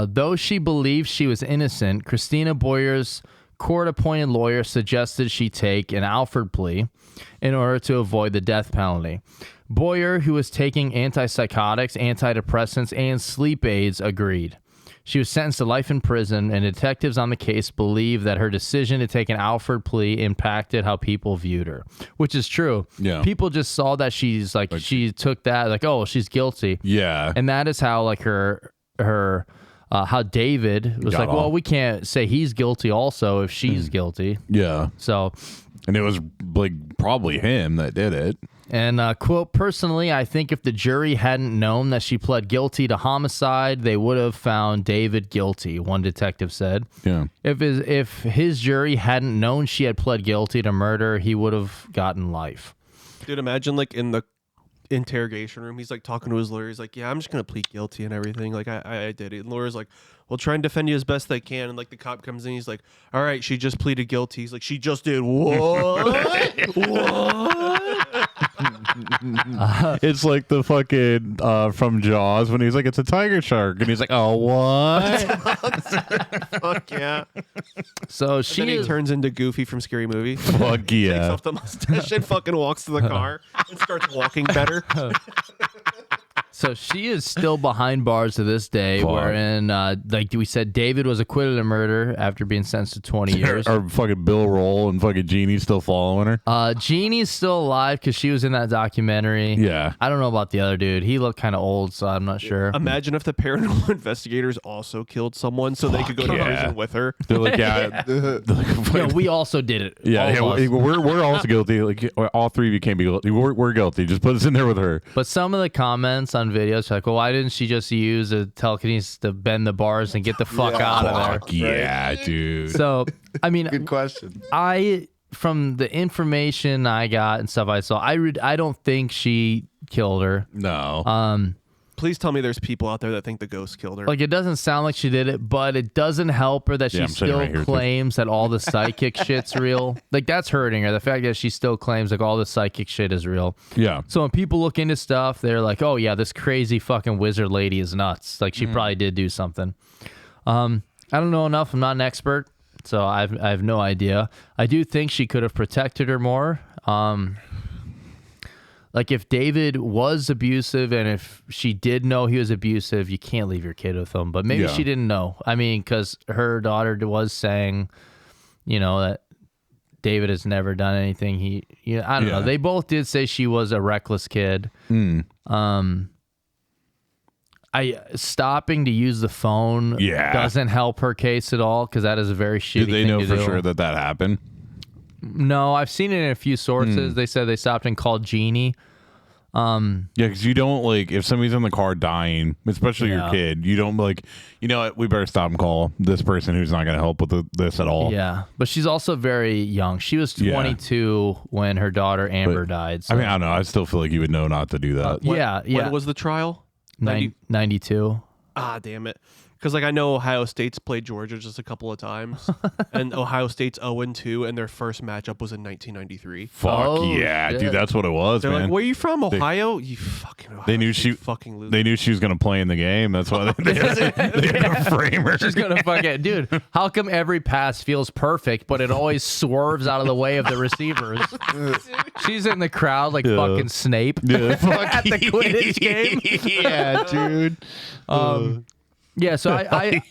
Though she believed she was innocent, Christina Boyer's court-appointed lawyer suggested she take an Alford plea in order to avoid the death penalty. Boyer, who was taking antipsychotics, antidepressants, and sleep aids, agreed. She was sentenced to life in prison, and detectives on the case believe that her decision to take an Alford plea impacted how people viewed her, which is true. Yeah. People just saw that she's like she took that like, oh, she's guilty. Yeah. And that is how like her how David was Got like, off. well, we can't say he's guilty also if she's guilty. Yeah. So, And it was like probably him that did it. and quote, personally, I think if the jury hadn't known that she pled guilty to homicide, they would have found David guilty, one detective said. Yeah. If his jury hadn't known she had pled guilty to murder, he would have gotten life. Dude, imagine like in the interrogation room, he's like talking to his lawyer. He's like, "Yeah, I'm just gonna plead guilty and everything. Like I did it." And the lawyer's like, "Well, try and defend you as best they can." And like the cop comes in, he's like, "All right, she just pleaded guilty." He's like, "She just did what? What?" It's like the fucking from Jaws when he's like, it's a tiger shark. And he's like, oh, what? Fuck yeah. So Then he she turns into Goofy from Scary Movie. Fuck Takes yeah. off the mustache and fucking walks to the car and starts walking better. So she is still behind bars to this day, Fuck. wherein, like we said, David was acquitted of murder after being sentenced to 20 years. Or fucking Bill Roll and fucking Jeannie still following her. Jeannie's still alive because she was in that documentary. Yeah. I don't know about the other dude. He looked kind of old, so I'm not sure. Imagine if the paranormal investigators also killed someone so they could go to yeah. prison with her. They're like, yeah. They're like, No, we also did it. yeah, All of us. we're also guilty. Like all three of you can't be guilty. We're guilty. Just put us in there with her. But some of the comments on videos are like, well, why didn't she just use a telekinesis to bend the bars and get the fuck out of there? Fuck yeah, dude. So, I mean, Good question. from the information I got and stuff I saw, I don't think she killed her. No. Please tell me there's people out there that think the ghost killed her. Like, it doesn't sound like she did it, but it doesn't help her that Yeah, she I'm sitting still right here, too. claims that all the psychic shit's real. Like, that's hurting her. The fact that she still claims like all the psychic shit is real. Yeah. So when people look into stuff, they're like, oh yeah, this crazy fucking wizard lady is nuts. Like, she probably did do something. I don't know enough. I'm not an expert, so I have no idea. I do think she could have protected her more. Like, if David was abusive and if she did know he was abusive, you can't leave your kid with him. But maybe Yeah. she didn't know. I mean, because her daughter was saying, you know, that David has never done anything. I don't know. They both did say she was a reckless kid. Stopping to use the phone doesn't help her case at all, because that is a very shitty Did they thing know to for do. sure that happened? No, I've seen it in a few sources. They said they stopped and called Jeannie. because you don't like if somebody's in the car dying, especially your kid, you don't like, you know what, we better stop and call this person who's not going to help with this at all. Yeah, but she's also very young. She was 22 when her daughter Amber died. So. I mean, I don't know. I still feel like you would know not to do that. When was the trial? 92. Ah, damn it. Because like I know Ohio State's played Georgia just a couple of times, and Ohio State's 0-2, and their first matchup was in 1993. Fuck yeah, shit. dude, that's what it was. They're man. like, "Where are you from, Ohio?" You fucking. Ohio They knew State fucking lose. They knew she was gonna play in the game. That's why they had to frame her. She's gonna fuck it, dude. How come every pass feels perfect, but it always swerves out of the way of the receivers? She's in the crowd like fucking Snape Yeah, at the Quidditch game. Yeah, dude. Yeah, so I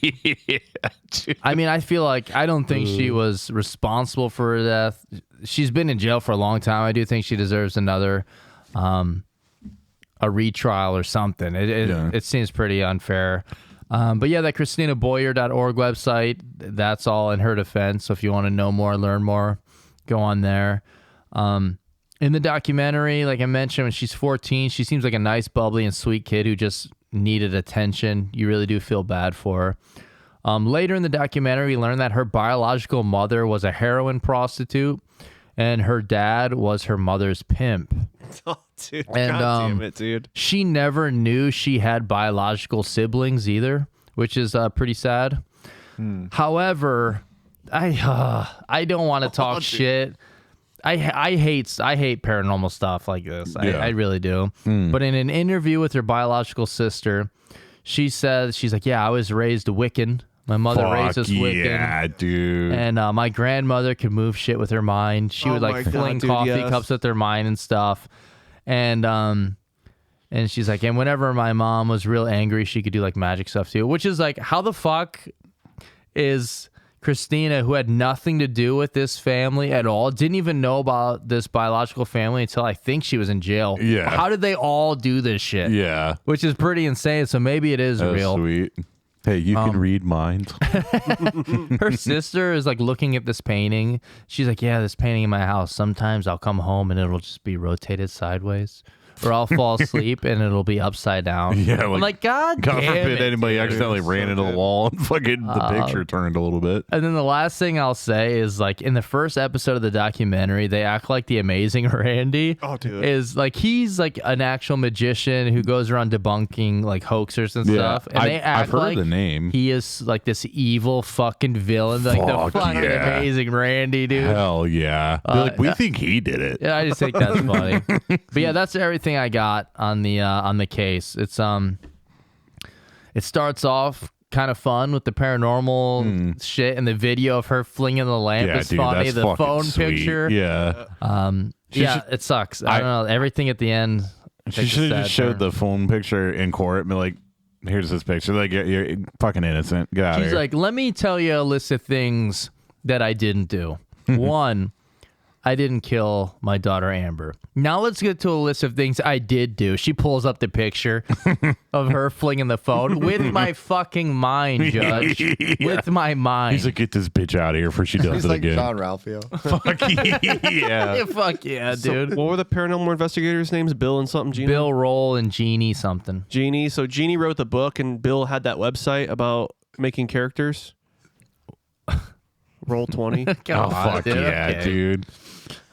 mean, I feel like I don't think she was responsible for her death. She's been in jail for a long time. I do think she deserves another a retrial or something. It seems pretty unfair. But yeah, that ChristinaBoyer.org website, that's all in her defense. So if you want to know more, learn more, go on there. In the documentary, like I mentioned, when she's 14, she seems like a nice, bubbly, and sweet kid who just needed attention. You really do feel bad for her. Later in the documentary, we learned that her biological mother was a heroin prostitute and her dad was her mother's pimp. Oh, dude. And God damn it, dude. she never knew she had biological siblings either, which is pretty sad. However, I don't want to talk shit. I hate paranormal stuff like this. I really do. But in an interview with her biological sister, she says, she's like, yeah, I was raised Wiccan. My mother raised us Wiccan. Yeah, dude. And my grandmother could move shit with her mind. She would like fling coffee cups with her mind and stuff. And she's like, and whenever my mom was real angry, she could do like magic stuff too. Which is like, how the fuck is Christina, who had nothing to do with this family at all, didn't even know about this biological family until I think she was in jail. Yeah. How did they all do this shit? Yeah. Which is pretty insane. So maybe it is That's real. sweet. Hey, you can read minds. Her sister is like looking at this painting. She's like, yeah, this painting in my house. Sometimes I'll come home and it'll just be rotated sideways. Or I'll fall asleep and it'll be upside down. Yeah, I'm like, God forbid it, anybody dude. accidentally ran into the wall and fucking the picture turned a little bit. And then the last thing I'll say is like in the first episode of the documentary, they act like the amazing Randy is like he's like an actual magician who goes around debunking like hoaxers and stuff. And they act I've heard like the name. he is like this evil fucking villain, like the fucking amazing Randy, dude. Hell yeah. They're like, we think he did it. Yeah, I just think that's funny. But yeah, that's everything I got on the case. It's it starts off kind of fun with the paranormal shit, and the video of her flinging the lamp is funny. That's The phone sweet. picture, Yeah. it sucks. I don't know. Everything at the end. She should have just showed the phone picture in court and be like, here's this picture. Like, you're fucking innocent. Get out of She's here. like, let me tell you a list of things that I didn't do. One, I didn't kill my daughter Amber. Now let's get to a list of things I did do. She pulls up the picture of her flinging the phone with my fucking mind, Judge. With my mind. He's like, get this bitch out of here before she does He's it like again. John Ralphio. Fuck yeah. Yeah, fuck yeah, dude. What were the paranormal investigators' names? Bill and something? Genie? Bill Roll and Jeannie something. Jeannie. So Jeannie wrote the book, and Bill had that website about making characters. Roll 20. Oh, fuck yeah, dude.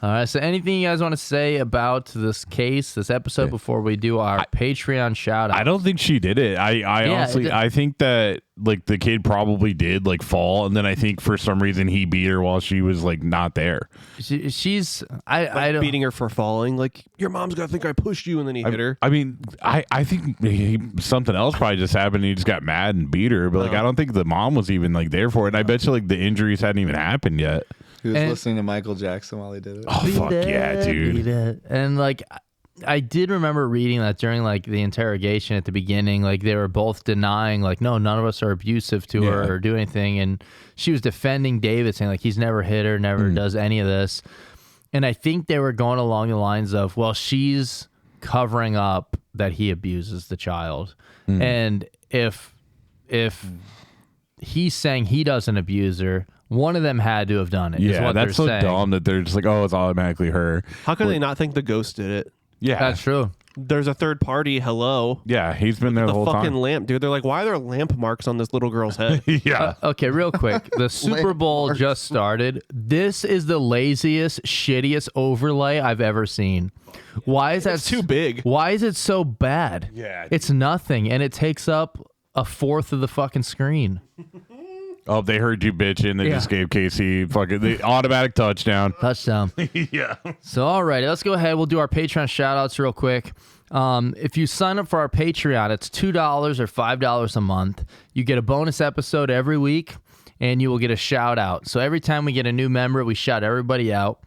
All right, so anything you guys want to say about this case, this episode, before we do our Patreon shout out? I don't think she did it. I honestly, I think that like the kid probably did like fall, and then I think for some reason he beat her while she was like not there. She's I don't beating her for falling. Like, your mom's gonna think I pushed you, and then he hit her. I mean, I think something else probably just happened. He just got mad and beat her, but like I don't think the mom was even like there for it. And I bet you like the injuries hadn't even happened yet. He was listening to Michael Jackson while he did it. Oh fuck yeah, dude! And like, I did remember reading that during like the interrogation at the beginning, like they were both denying, like, no, none of us are abusive to her or do anything, and she was defending David, saying like he's never hit her, never does any of this, and I think they were going along the lines of, well, she's covering up that he abuses the child, and if he's saying he doesn't abuse her, one of them had to have done it. Yeah, what that's they're so saying. dumb that they're just like, oh, it's automatically her. How can they not think the ghost did it? Yeah, That's true. There's a third party. Hello. Yeah, he's been there The the whole fucking time. lamp, dude. They're like, why are there lamp marks on this little girl's head? Yeah. Okay, real quick. The Super Bowl just started. This is the laziest, shittiest overlay I've ever seen. Why is that It's too big. Why is it so bad? Yeah. It's nothing, and it takes up a fourth of the fucking screen. Oh, they heard you bitching. They Yeah. just gave Casey fucking the automatic touchdown. Touchdown. Yeah. So, all right, let's go ahead. We'll do our Patreon shout-outs real quick. If you sign up for our Patreon, it's $2 or $5 a month. You get a bonus episode every week, and you will get a shout-out. So every time we get a new member, we shout everybody out.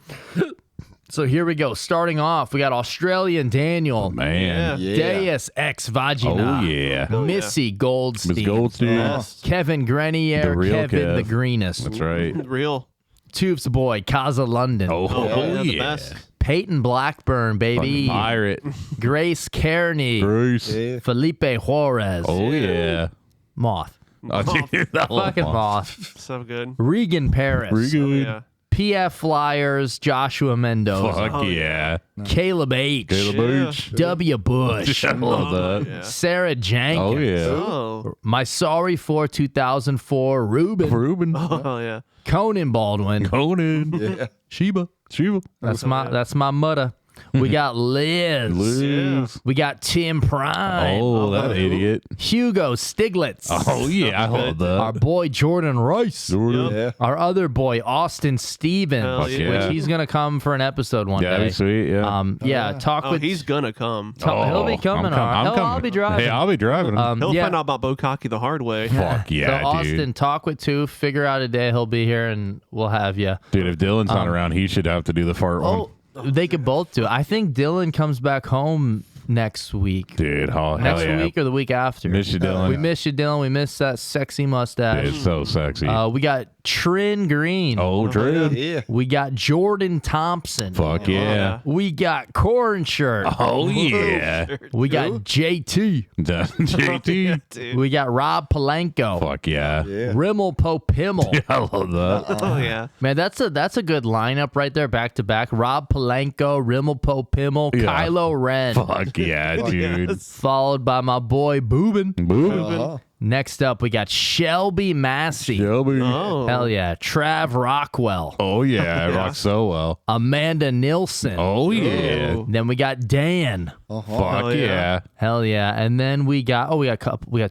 So here we go. Starting off, we got Australian Daniel. Man. Deus Ex Vagina. Oh, yeah. Missy Goldstein. Miss Goldstein. Kevin Grenier. The real Kevin Kev. the Greenest. That's right. Real. Tubes Boy. Kaza London. Oh, The yeah. best. Peyton Blackburn, baby. Fucking pirate. Grace Kearney. Bruce. Felipe Juarez. Oh, yeah. Moth. Oh, dude, that Fucking was- Moth. So good. Regan Paris. Regan. Yeah. PF Flyers. Joshua Mendoza. Fuck yeah. Caleb H. Caleb Yeah. H. W. Bush. I love that. Yeah. Sarah Jenkins. Oh, yeah. Oh. My sorry for 2004. Ruben. Ruben. Oh, yeah. Conan Baldwin. Conan. Sheba. Shiva. That's my mother. We got Liz. Liz. We got Tim Prime. Oh, that idiot. Hugo Stiglitz. Oh, yeah. I love Our that. boy Jordan Rice. Jordan. Yeah. Our other boy Austin Stevens, Hell Fuck yeah. which he's gonna come for an episode one Yeah, day. that'd be sweet. Yeah. Talk Oh, with. he's gonna come. He'll be coming. I'm all right. I'm Hell, coming. I'll be driving. Hey, I'll be driving. He'll yeah. find out about Bokaki the hard way. Fuck yeah, so Austin, dude. talk with two. Figure out a day he'll be here, and we'll have you. Dude, if Dylan's not around, he should have to do the fart one. They could both do. I think Dylan comes back home next week. Dude, hell Next yeah. week or the week after. Miss you, Dylan. We miss you, Dylan. We miss that sexy mustache. It's so sexy. We got Trin Green. oh, Drew. Yeah. We got Jordan Thompson. Fuck yeah. We got Corn Shirt. Oh, yeah. We got JT. JT. Dude. We got Rob Palenko. Fuck yeah. Rimmel Popimmel. I love that. Oh, yeah. Man, that's a good lineup right there, back to back. Rob Palenko, Rimmel Popimmel, Yeah. Kylo Ren. Fuck yeah, dude. Followed by my boy Boobin. Boo. Next up, we got Shelby Massey. Shelby. Oh. Hell yeah. Trav Rockwell. Oh, yeah. It rocks so well. Amanda Nilsson. Oh, yeah. Ooh. Then we got Dan. Fuck Hell yeah. yeah. Hell yeah. And then we got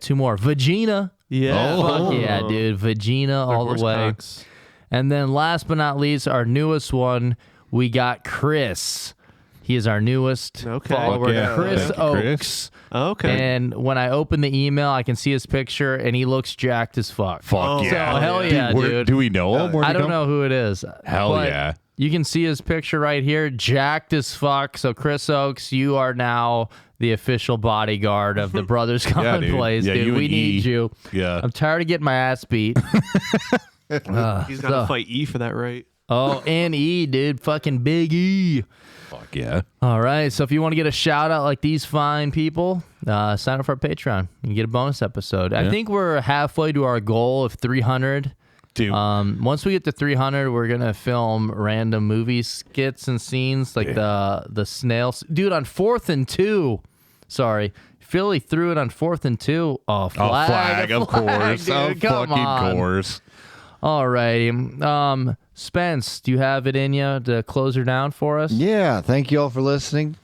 two more. Vagina. Yeah. Fuck yeah, dude. Vagina all the way. Horse And then last but not least, our newest one, we got Chris. He is our newest Okay. follower, Fuck yeah. Chris Thank you, Oaks. Chris. Okay. And when I open the email, I can see his picture, and he looks jacked as fuck. Fuck Oh, yeah. so hell yeah, where- dude. Do we know him? Where'd I he don't come? know who it is. Hell but yeah. You can see his picture right here, jacked as fuck. So Chris Oaks, you are now the official bodyguard of the Brothers dude. Commonplace, Yeah, dude. you We and need E. you. Yeah. I'm tired of getting my ass beat. He's got to so- fight E for that, right? Oh, and E, dude. Fucking Big E. Fuck yeah. All right. So if you want to get a shout out like these fine people, sign up for our Patreon. You can get a bonus episode. I think we're halfway to our goal of 300. Dude. Once we get to 300, we're gonna film random movie skits and scenes like the snails. Dude, on 4th and 2. Sorry, Philly threw it on 4th and 2. Oh, flag, of course. dude, Of come fucking on. course. All righty. Spence, do you have it in you to close her down for us? Yeah, thank you all for listening.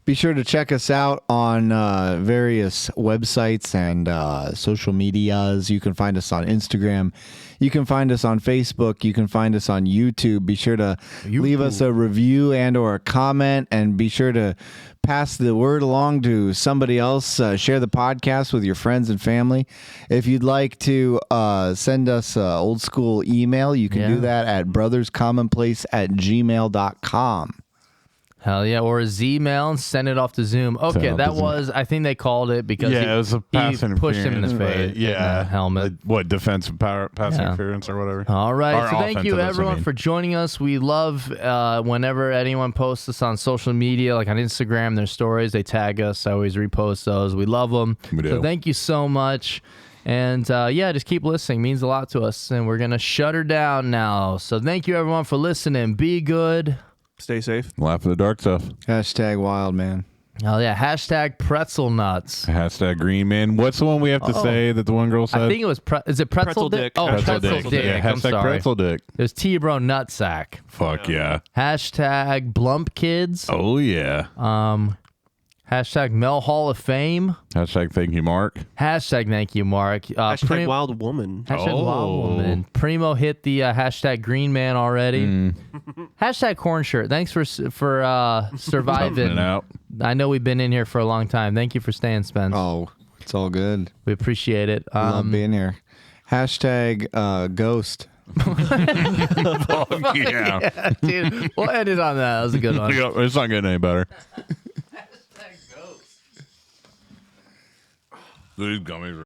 Be sure to check us out on various websites and social medias. You can find us on Instagram. You can find us on Facebook. You can find us on YouTube. Be sure to leave us a review and or a comment, and be sure to pass the word along to somebody else. Share the podcast with your friends and family. If you'd like to send us old school email, you can do that at brotherscommonplace@gmail.com. Hell yeah, or a Z-mail and send it off to Zoom. Okay, off that to Zoom. was, I think they called it because Yeah, it was a pass he pushed him in his interference, face. Yeah. in the helmet. What, defensive power, pass Yeah. interference or whatever? All right. Or So thank you, offensive, that's what I everyone, mean. for joining us. We love whenever anyone posts us on social media, like on Instagram, their stories, they tag us. I always repost those. We love them. We do. So thank you so much. And yeah, just keep listening. It means a lot to us. And we're going to shut her down now. So thank you, everyone, for listening. Be good. Stay safe. Laugh at the dark stuff. Hashtag wild man. Oh yeah, hashtag pretzel nuts. Hashtag green man. What's the one we have to say that the one girl said? I think it was is it pretzel dick? Oh, Pretzel pretzel dick. dick. Yeah, I'm hashtag sorry. pretzel dick. There's T-bro nutsack. Fuck yeah. Hashtag Blump Kids. Oh yeah. Hashtag Mel Hall of Fame. Hashtag thank you, Mark. Hashtag thank you, Mark. Hashtag wild woman. Hashtag Wild Woman. Primo hit the hashtag Green Man already. Hashtag Corn Shirt. Thanks for surviving. It out. I know we've been in here for a long time. Thank you for staying, Spence. Oh, it's all good. We appreciate it. Love being here. Hashtag ghost. Fuck yeah. Dude, we'll end it on that. That was a good one. It's not getting any better. These gummies are